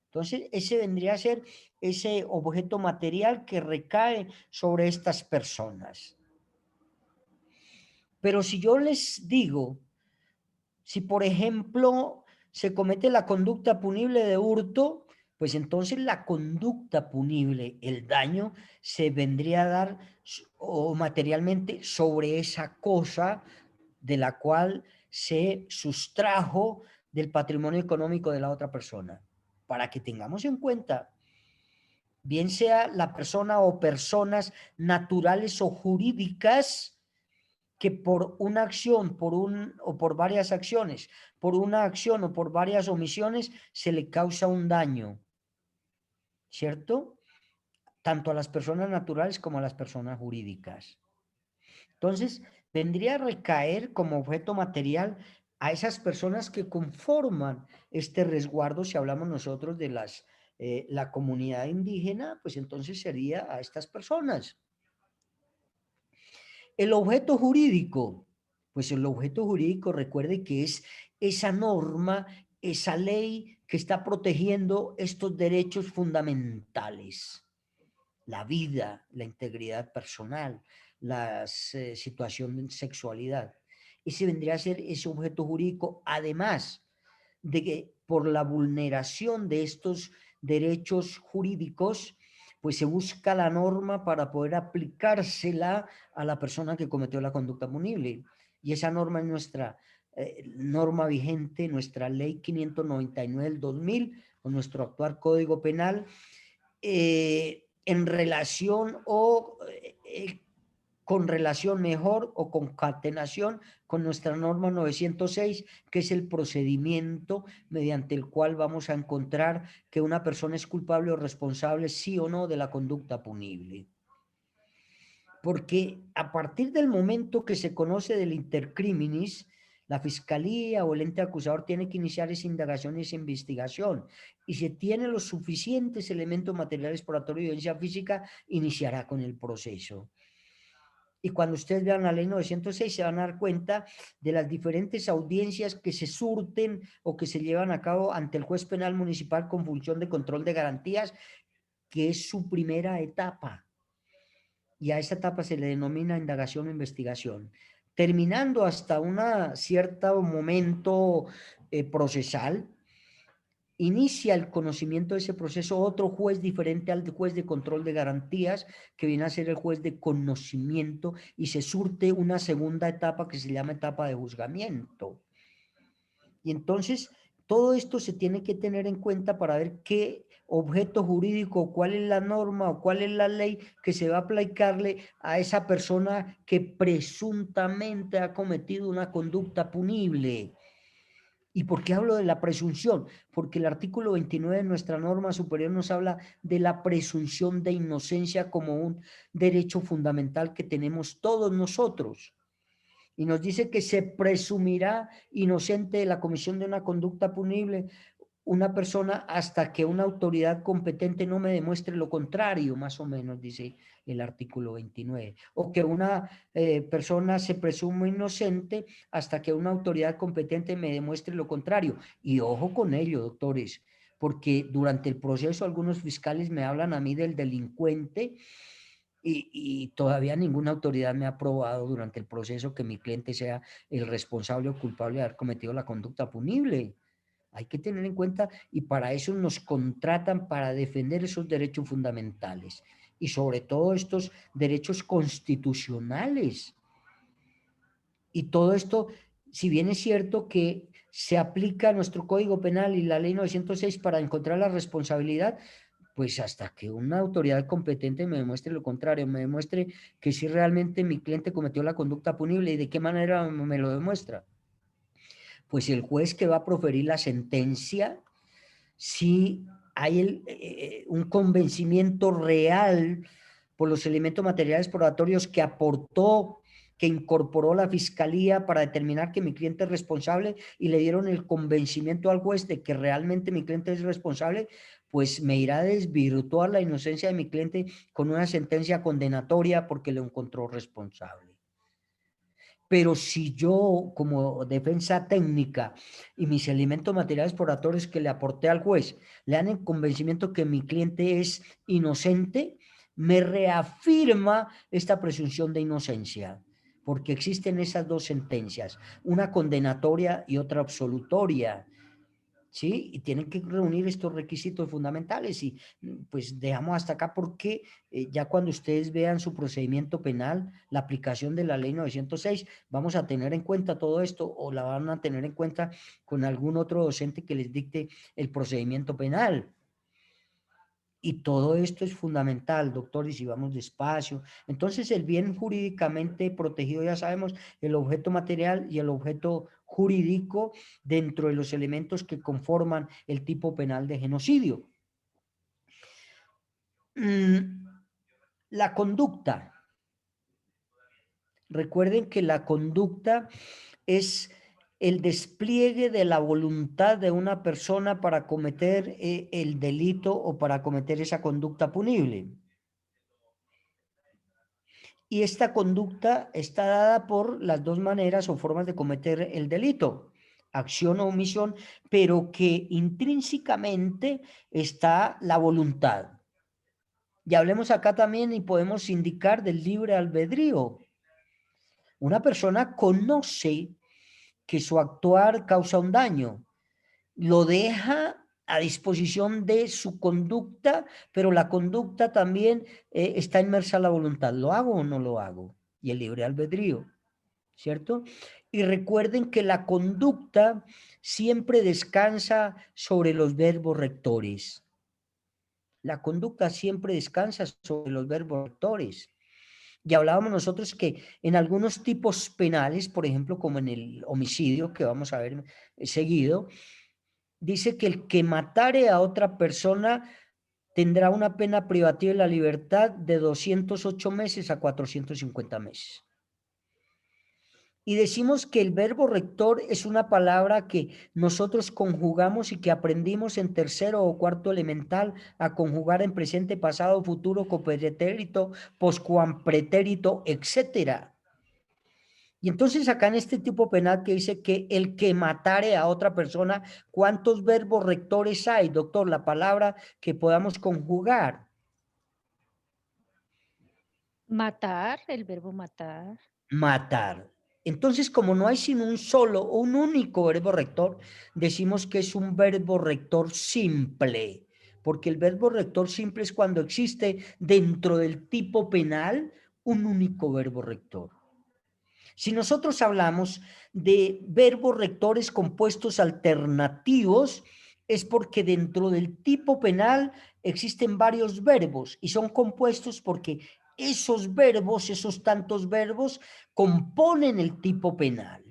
Entonces, ese vendría a ser ese objeto material que recae sobre estas personas. Pero si yo les digo, si por ejemplo se comete la conducta punible de hurto, pues entonces la conducta punible, el daño, se vendría a dar o materialmente sobre esa cosa de la cual se sustrajo del patrimonio económico de la otra persona. Para que tengamos en cuenta, bien sea la persona o personas naturales o jurídicas, que por una acción, o por varias acciones, por una acción o por varias omisiones, se le causa un daño, ¿cierto? Tanto a las personas naturales como a las personas jurídicas. Entonces, vendría a recaer como objeto material a esas personas que conforman este resguardo, si hablamos nosotros de la comunidad indígena, pues entonces sería a estas personas. El objeto jurídico, pues el objeto jurídico, recuerde que es esa norma, esa ley que está protegiendo estos derechos fundamentales, la vida, la integridad personal, la situación de sexualidad. Ese vendría a ser ese objeto jurídico, además de que por la vulneración de estos derechos jurídicos, pues se busca la norma para poder aplicársela a la persona que cometió la conducta punible. Y esa norma es nuestra norma vigente, nuestra ley 599 del 2000, o nuestro actual Código Penal, en relación o con relación mejor o concatenación con nuestra norma 906, que es el procedimiento mediante el cual vamos a encontrar que una persona es culpable o responsable, sí o no, de la conducta punible. Porque a partir del momento que se conoce del intercriminis, la fiscalía o el ente acusador tiene que iniciar esa indagación y esa investigación. Y si tiene los suficientes elementos materiales probatorios y evidencia física, iniciará con el proceso. Y cuando ustedes vean la ley 906 se van a dar cuenta de las diferentes audiencias que se surten o que se llevan a cabo ante el juez penal municipal con función de control de garantías, que es su primera etapa. Y a esta etapa se le denomina indagación o investigación. Terminando hasta un cierto momento procesal, inicia el conocimiento de ese proceso otro juez diferente al juez de control de garantías, que viene a ser el juez de conocimiento, y se surte una segunda etapa que se llama etapa de juzgamiento. Y entonces todo esto se tiene que tener en cuenta para ver qué objeto jurídico, cuál es la norma o cuál es la ley que se va a aplicarle a esa persona que presuntamente ha cometido una conducta punible. ¿Y por qué hablo de la presunción? Porque el artículo 29 de nuestra norma superior nos habla de la presunción de inocencia como un derecho fundamental que tenemos todos nosotros. Y nos dice que se presumirá inocente de la comisión de una conducta punible una persona hasta que una autoridad competente no me demuestre lo contrario, más o menos, dice el artículo 29. O que una persona se presume inocente hasta que una autoridad competente me demuestre lo contrario. Y ojo con ello, doctores, porque durante el proceso algunos fiscales me hablan a mí del delincuente y todavía ninguna autoridad me ha probado durante el proceso que mi cliente sea el responsable o culpable de haber cometido la conducta punible. Hay que tener en cuenta, y para eso nos contratan, para defender esos derechos fundamentales y sobre todo estos derechos constitucionales. Y todo esto, si bien es cierto que se aplica a nuestro Código Penal y la Ley 906 para encontrar la responsabilidad, pues hasta que una autoridad competente me demuestre lo contrario, me demuestre que si realmente mi cliente cometió la conducta punible y de qué manera me lo demuestra. Pues el juez que va a proferir la sentencia, si hay un convencimiento real por los elementos materiales probatorios que aportó, que incorporó la fiscalía para determinar que mi cliente es responsable y le dieron el convencimiento al juez de que realmente mi cliente es responsable, pues me irá a desvirtuar la inocencia de mi cliente con una sentencia condenatoria porque lo encontró responsable. Pero si yo, como defensa técnica y mis elementos materiales probatorios que le aporté al juez, le dan el convencimiento que mi cliente es inocente, me reafirma esta presunción de inocencia, porque existen esas dos sentencias, una condenatoria y otra absolutoria. ¿Sí? Y tienen que reunir estos requisitos fundamentales y pues dejamos hasta acá porque ya cuando ustedes vean su procedimiento penal, la aplicación de la ley 906, vamos a tener en cuenta todo esto o la van a tener en cuenta con algún otro docente que les dicte el procedimiento penal. Y todo esto es fundamental, doctor, y si vamos despacio. Entonces, el bien jurídicamente protegido, ya sabemos, el objeto material y el objeto jurídico dentro de los elementos que conforman el tipo penal de genocidio. La conducta. Recuerden que la conducta es el despliegue de la voluntad de una persona para cometer el delito o para cometer esa conducta punible. Y esta conducta está dada por las dos maneras o formas de cometer el delito, acción o omisión, pero que intrínsecamente está la voluntad. Y hablemos acá también y podemos indicar del libre albedrío. Una persona conoce que su actuar causa un daño, lo deja a disposición de su conducta, pero la conducta también está inmersa en la voluntad. ¿Lo hago o no lo hago? Y el libre albedrío, ¿cierto? Y recuerden que la conducta siempre descansa sobre los verbos rectores. La conducta siempre descansa sobre los verbos rectores. Y hablábamos nosotros que en algunos tipos penales, por ejemplo, como en el homicidio, que vamos a ver seguido, dice que el que matare a otra persona tendrá una pena privativa de la libertad de 208 meses a 450 meses. Y decimos que el verbo rector es una palabra que nosotros conjugamos y que aprendimos en tercero o cuarto elemental a conjugar en presente, pasado, futuro, copretérito, poscuampretérito, etcétera. Y entonces acá en este tipo penal que dice que el que matare a otra persona, ¿cuántos verbos rectores hay, doctor? La palabra que podamos conjugar.
Matar, el verbo matar.
Matar. Entonces, como no hay sino un solo o un único verbo rector, decimos que es un verbo rector simple, porque el verbo rector simple es cuando existe dentro del tipo penal un único verbo rector. Si nosotros hablamos de verbos rectores compuestos alternativos, es porque dentro del tipo penal existen varios verbos y son compuestos porque esos verbos, esos tantos verbos, componen el tipo penal.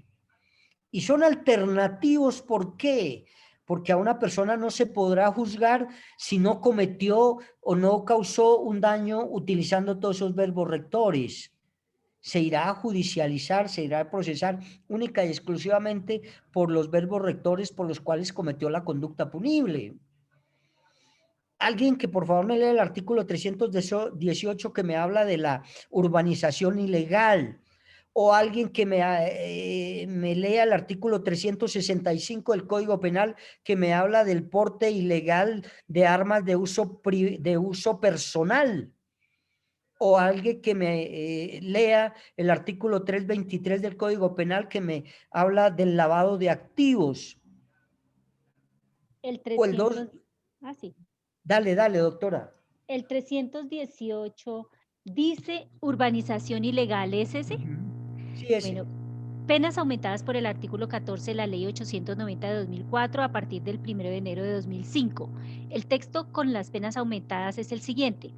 Y son alternativos, ¿por qué? Porque a una persona no se podrá juzgar si no cometió o no causó un daño utilizando todos esos verbos rectores. se irá a judicializar, se irá a procesar única y exclusivamente por los verbos rectores por los cuales cometió la conducta punible. Alguien que por favor me lea el artículo 318 que me habla de la urbanización ilegal, o alguien que me lea el artículo 365 del Código Penal que me habla del porte ilegal de armas de uso personal, o alguien que me lea el artículo 323 del Código Penal que me habla del lavado de activos.
El
O el
300,
2,
sí.
dale, doctora.
El 318 dice urbanización ilegal, ¿es ese?
Sí, ese.
Bueno, penas aumentadas por el artículo 14 de la Ley 890 de 2004 a partir del 1 de enero de 2005. El texto con las penas aumentadas es el siguiente.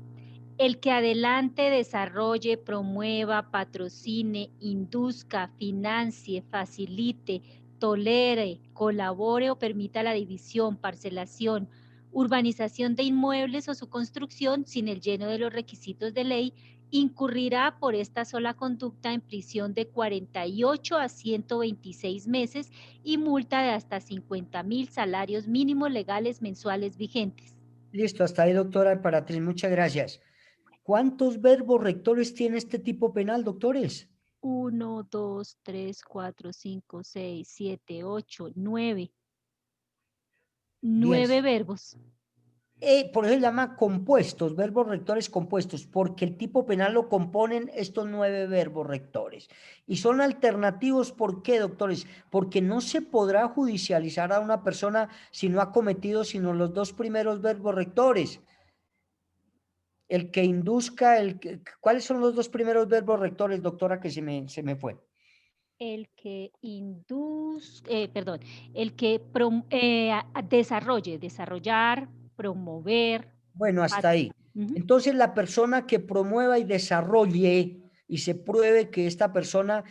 El que adelante, desarrolle, promueva, patrocine, induzca, financie, facilite, tolere, colabore o permita la división, parcelación, urbanización de inmuebles o su construcción sin el lleno de los requisitos de ley, incurrirá por esta sola conducta en prisión de 48 a 126 meses y multa de hasta 50.000 salarios mínimos legales mensuales vigentes.
Listo, hasta ahí, doctora Emperatriz, muchas gracias. ¿Cuántos verbos rectores tiene este tipo penal, doctores?
1, 2, 3, 4, 5, 6, 7, 8, 9. 9 verbos.
Por eso se llama compuestos, verbos rectores compuestos, porque el tipo penal lo componen estos 9 verbos rectores. Y son alternativos, ¿por qué, doctores? Porque no se podrá judicializar a una persona si no ha cometido sino los 2 primeros verbos rectores. El que induzca, ¿cuáles son los 2 primeros verbos rectores, doctora, que se me fue?
El que el que desarrolle, desarrollar, promover.
Bueno, hasta ahí. Entonces, la persona que promueva y desarrolle y se pruebe que esta persona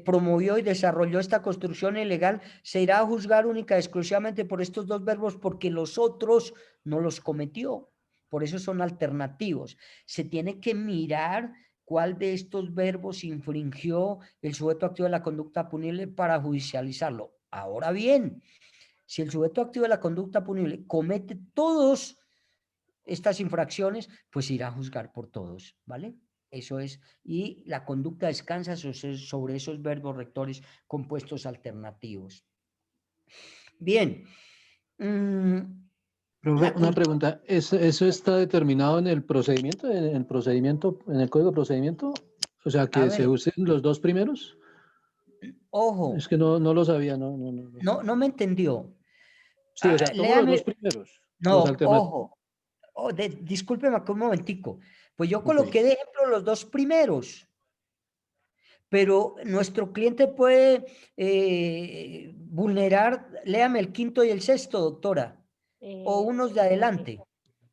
promovió y desarrolló esta construcción ilegal, se irá a juzgar única y exclusivamente por estos 2 verbos porque los otros no los cometió. Por eso son alternativos. Se tiene que mirar cuál de estos verbos infringió el sujeto activo de la conducta punible para judicializarlo. Ahora bien, si el sujeto activo de la conducta punible comete todos estas infracciones, pues irá a juzgar por todos, ¿vale? Eso es, y la conducta descansa sobre esos verbos rectores compuestos alternativos. Bien.
Profe, una pregunta, ¿eso está determinado en el procedimiento, en el código de procedimiento? O sea, que se usen los 2 primeros.
Ojo.
Es que no lo sabía, no.
No me entendió.
Sí, o sea, todos los 2 primeros.
No, ojo. Discúlpeme un momentico. Pues yo coloqué de ejemplo los 2 primeros. Pero nuestro cliente puede vulnerar, léame el 5º y el 6º, doctora, o unos de adelante.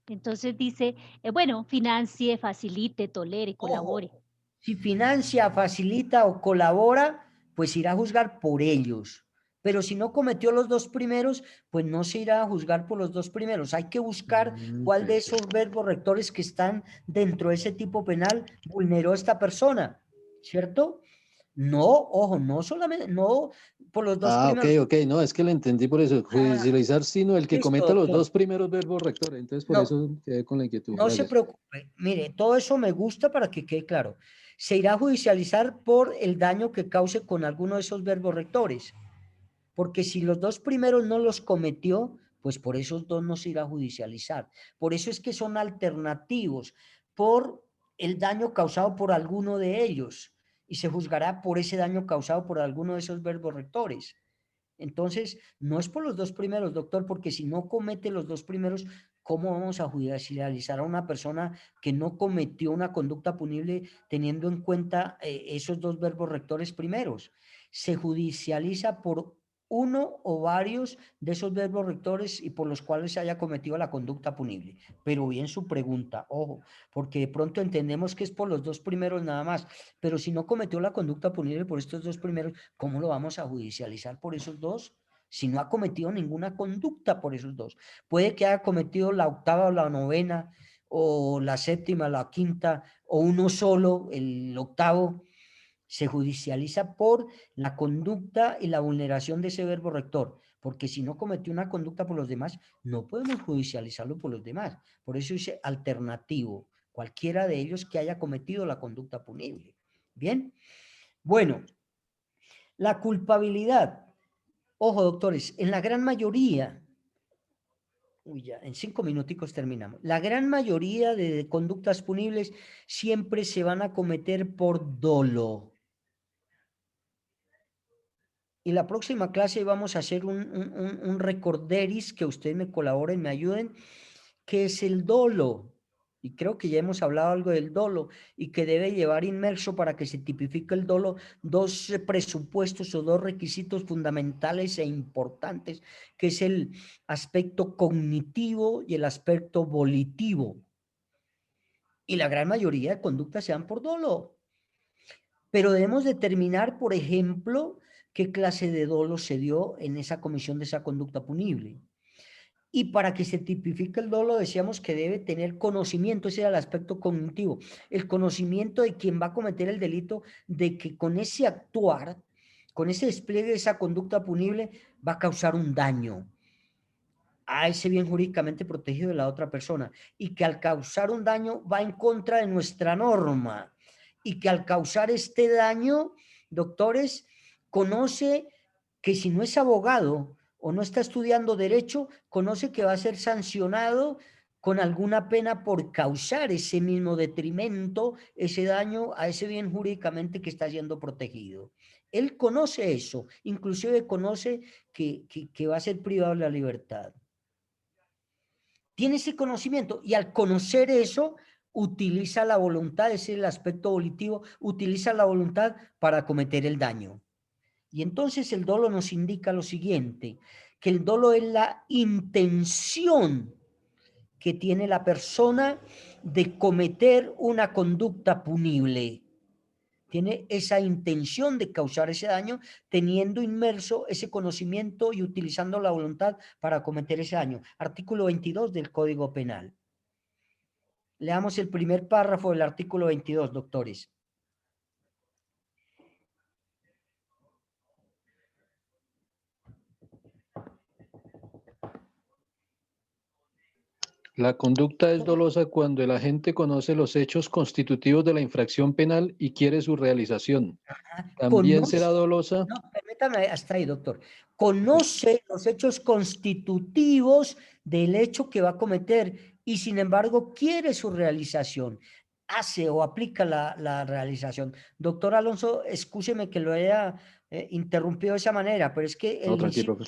Entonces dice, bueno, financie, facilite, tolere, colabore.
Ojo, si financia, facilita o colabora, pues irá a juzgar por ellos. Pero si no cometió los 2 primeros, pues no se irá a juzgar por los 2 primeros. Hay que buscar cuál de esos verbos rectores que están dentro de ese tipo penal vulneró a esta persona, ¿cierto? No, ojo, no solamente, no por los 2 primeros.
Ok, no, es que lo entendí por eso, judicializar, sino el que
listo,
cometa los
doctor.
2 primeros verbos rectores, entonces por eso quedé con la inquietud.
No se preocupe, mire, todo eso me gusta para que quede claro. Se irá a judicializar por el daño que cause con alguno de esos verbos rectores, porque si los 2 primeros no los cometió, pues por esos 2 no se irá a judicializar. Por eso es que son alternativos, por el daño causado por alguno de ellos, y se juzgará por ese daño causado por alguno de esos verbos rectores. Entonces, no es por los 2 primeros, doctor, porque si no comete los 2 primeros, ¿cómo vamos a judicializar a una persona que no cometió una conducta punible teniendo en cuenta esos 2 verbos rectores primeros? Se judicializa por uno o varios de esos verbos rectores y por los cuales se haya cometido la conducta punible. Pero bien su pregunta, ojo, porque de pronto entendemos que es por los 2 primeros nada más, pero si no cometió la conducta punible por estos 2 primeros, ¿cómo lo vamos a judicializar por esos 2? Si no ha cometido ninguna conducta por esos 2. Puede que haya cometido la 8ª o la 9ª, o la 7ª, la 5ª, o uno solo, el 8º, Se judicializa por la conducta y la vulneración de ese verbo rector, porque si no cometió una conducta por los demás, no podemos judicializarlo por los demás. Por eso dice alternativo, cualquiera de ellos que haya cometido la conducta punible. Bien, bueno, la culpabilidad. Ojo, doctores, en la gran mayoría, ya, en 5 minuticos terminamos. La gran mayoría de conductas punibles siempre se van a cometer por dolo. Y la próxima clase vamos a hacer un recorderis, que ustedes me colaboren, me ayuden, que es el dolo. Y creo que ya hemos hablado algo del dolo y que debe llevar inmerso para que se tipifique el dolo 2 presupuestos o 2 requisitos fundamentales e importantes, que es el aspecto cognitivo y el aspecto volitivo. Y la gran mayoría de conductas se dan por dolo. Pero debemos determinar, por ejemplo, qué clase de dolo se dio en esa comisión de esa conducta punible. Y para que se tipifique el dolo, decíamos que debe tener conocimiento, ese era el aspecto cognitivo, el conocimiento de quien va a cometer el delito, de que con ese actuar, con ese despliegue de esa conducta punible, va a causar un daño a ese bien jurídicamente protegido de la otra persona, y que al causar un daño va en contra de nuestra norma, y que al causar este daño, doctores, conoce que si no es abogado o no está estudiando derecho, conoce que va a ser sancionado con alguna pena por causar ese mismo detrimento, ese daño a ese bien jurídicamente que está siendo protegido. Él conoce eso, inclusive conoce que va a ser privado de la libertad. Tiene ese conocimiento y al conocer eso, utiliza la voluntad, ese es el aspecto volitivo, utiliza la voluntad para cometer el daño. Y entonces el dolo nos indica lo siguiente, que el dolo es la intención que tiene la persona de cometer una conducta punible. Tiene esa intención de causar ese daño, teniendo inmerso ese conocimiento y utilizando la voluntad para cometer ese daño. Artículo 22 del Código Penal. Leamos el primer párrafo del artículo 22, doctores.
La conducta es dolosa cuando el agente conoce los hechos constitutivos de la infracción penal y quiere su realización. También será dolosa.
No, permítame hasta ahí, doctor. Conoce los hechos constitutivos del hecho que va a cometer y sin embargo quiere su realización. Hace o aplica la realización. Doctor Alonso, excúseme que lo haya interrumpido de esa manera, pero es que
No, tranquilo.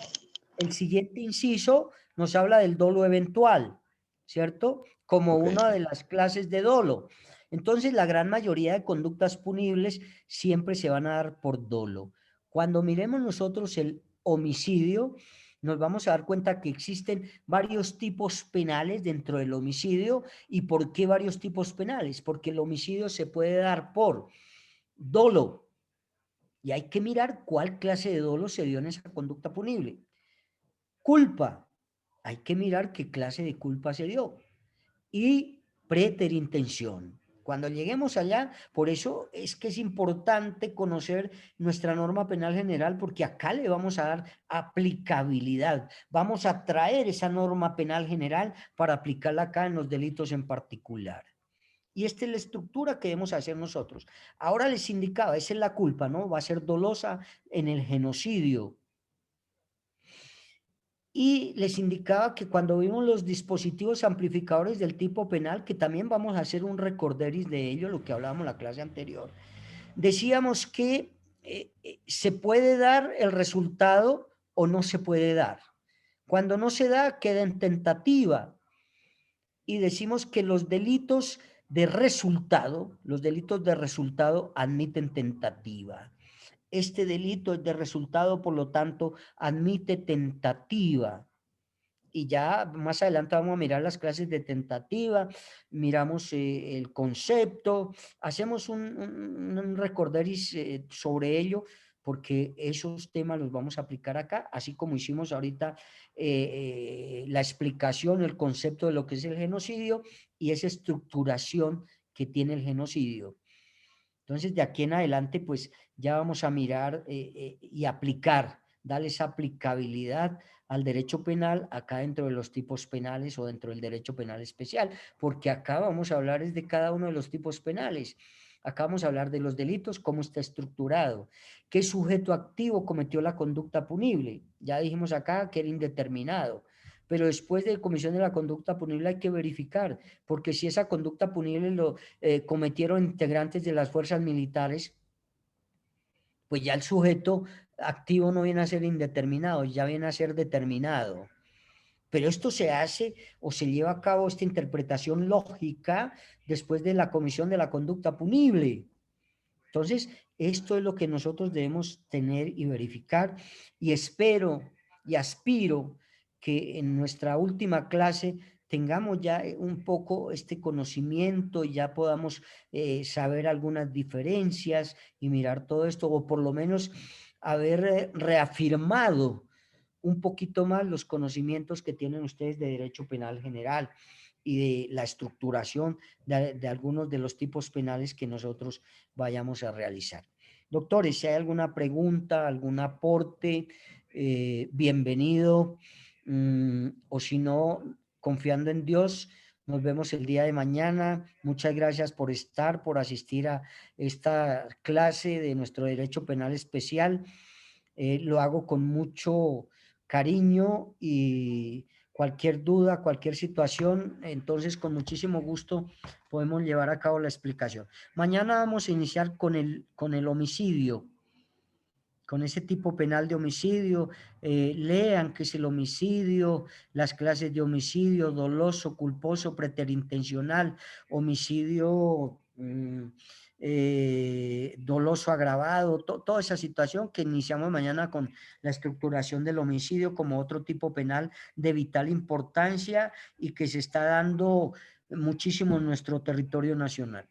el siguiente inciso nos habla del dolo eventual, ¿cierto? Como una de las clases de dolo. Entonces, la gran mayoría de conductas punibles siempre se van a dar por dolo. Cuando miremos nosotros el homicidio, nos vamos a dar cuenta que existen varios tipos penales dentro del homicidio. ¿Y por qué varios tipos penales? Porque el homicidio se puede dar por dolo. Y hay que mirar cuál clase de dolo se dio en esa conducta punible. Culpa. Hay que mirar qué clase de culpa se dio. Y preterintención. Cuando lleguemos allá, por eso es que es importante conocer nuestra norma penal general, porque acá le vamos a dar aplicabilidad. Vamos a traer esa norma penal general para aplicarla acá en los delitos en particular. Y esta es la estructura que debemos hacer nosotros. Ahora les indicaba, esa es la culpa, ¿no? Va a ser dolosa en el genocidio. Y les indicaba que cuando vimos los dispositivos amplificadores del tipo penal, que también vamos a hacer un recorderis de ello, lo que hablábamos en la clase anterior, decíamos que se puede dar el resultado o no se puede dar. Cuando no se da, queda en tentativa. Y decimos que los delitos de resultado admiten tentativa. Este delito es de resultado, por lo tanto, admite tentativa. Y ya más adelante vamos a mirar las clases de tentativa, miramos el concepto, hacemos un recorderis sobre ello, porque esos temas los vamos a aplicar acá, así como hicimos ahorita la explicación, el concepto de lo que es el genocidio y esa estructuración que tiene el genocidio. Entonces, de aquí en adelante, pues ya vamos a mirar y aplicar, darle esa aplicabilidad al derecho penal acá dentro de los tipos penales o dentro del derecho penal especial, porque acá vamos a hablar es de cada uno de los tipos penales. Acá vamos a hablar de los delitos, cómo está estructurado, qué sujeto activo cometió la conducta punible. Ya dijimos acá que era indeterminado, pero después de comisión de la conducta punible hay que verificar, porque si esa conducta punible lo cometieron integrantes de las fuerzas militares, pues ya el sujeto activo no viene a ser indeterminado, ya viene a ser determinado. Pero esto se hace o se lleva a cabo esta interpretación lógica después de la comisión de la conducta punible. Entonces, esto es lo que nosotros debemos tener y verificar, y espero y aspiro que en nuestra última clase tengamos ya un poco este conocimiento y ya podamos saber algunas diferencias y mirar todo esto, o por lo menos haber reafirmado un poquito más los conocimientos que tienen ustedes de derecho penal general y de la estructuración de algunos de los tipos penales que nosotros vayamos a realizar. Doctores, si hay alguna pregunta, algún aporte, bienvenido, o si no, confiando en Dios, nos vemos el día de mañana. Muchas gracias por estar, por asistir a esta clase de nuestro derecho penal especial. Lo hago con mucho cariño y cualquier duda, cualquier situación, entonces con muchísimo gusto podemos llevar a cabo la explicación. Mañana vamos a iniciar con el homicidio, con ese tipo penal de homicidio. Lean qué es el homicidio, las clases de homicidio: doloso, culposo, preterintencional, homicidio doloso agravado, toda esa situación que iniciamos mañana con la estructuración del homicidio como otro tipo penal de vital importancia y que se está dando muchísimo en nuestro territorio nacional.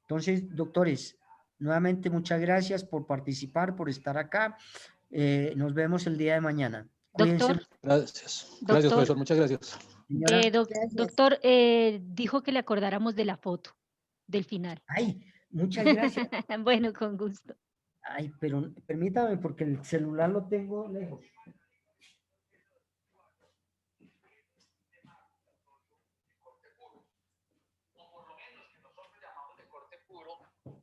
Entonces, doctores, nuevamente muchas gracias por participar, por estar acá. Nos vemos el día de mañana. Cuídense.
Doctor,
Gracias. Gracias,
doctor,
profesor. Muchas gracias.
Señora.
doctor, dijo que le acordáramos de la foto del final.
Ay, muchas gracias.
Bueno, con gusto.
Ay, pero permítame porque el celular lo tengo lejos.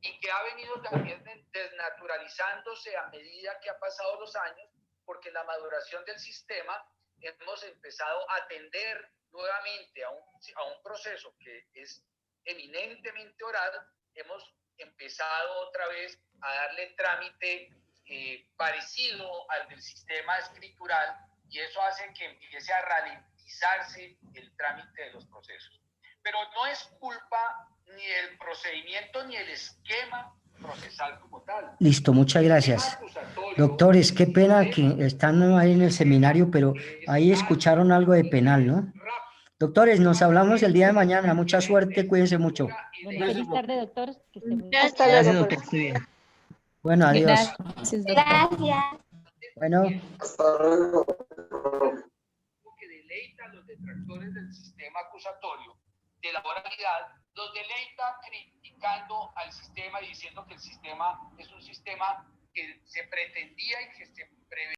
Y que ha venido también desnaturalizándose a medida que ha pasado los años, porque la maduración del sistema hemos empezado a atender nuevamente a un proceso que es eminentemente oral. Hemos empezado otra vez a darle trámite parecido al del sistema escritural, y eso hace que empiece a ralentizarse el trámite de los procesos. Pero no es culpa ni el procedimiento ni el esquema procesal como tal.
Listo, muchas gracias. Doctores, qué pena que están ahí en el seminario, pero ahí escucharon algo de penal, ¿no? Doctores, nos hablamos el día de mañana. Mucha suerte, cuídense mucho.
Bueno, feliz tarde, doctor. Que esté muy bien.
Hasta luego. Profesor.
Bueno, adiós.
Gracias.
Bueno.
Que deleita a los detractores del sistema acusatorio de la oralidad, los deleita criticando al sistema y diciendo que el sistema es un sistema que se pretendía y que se preveía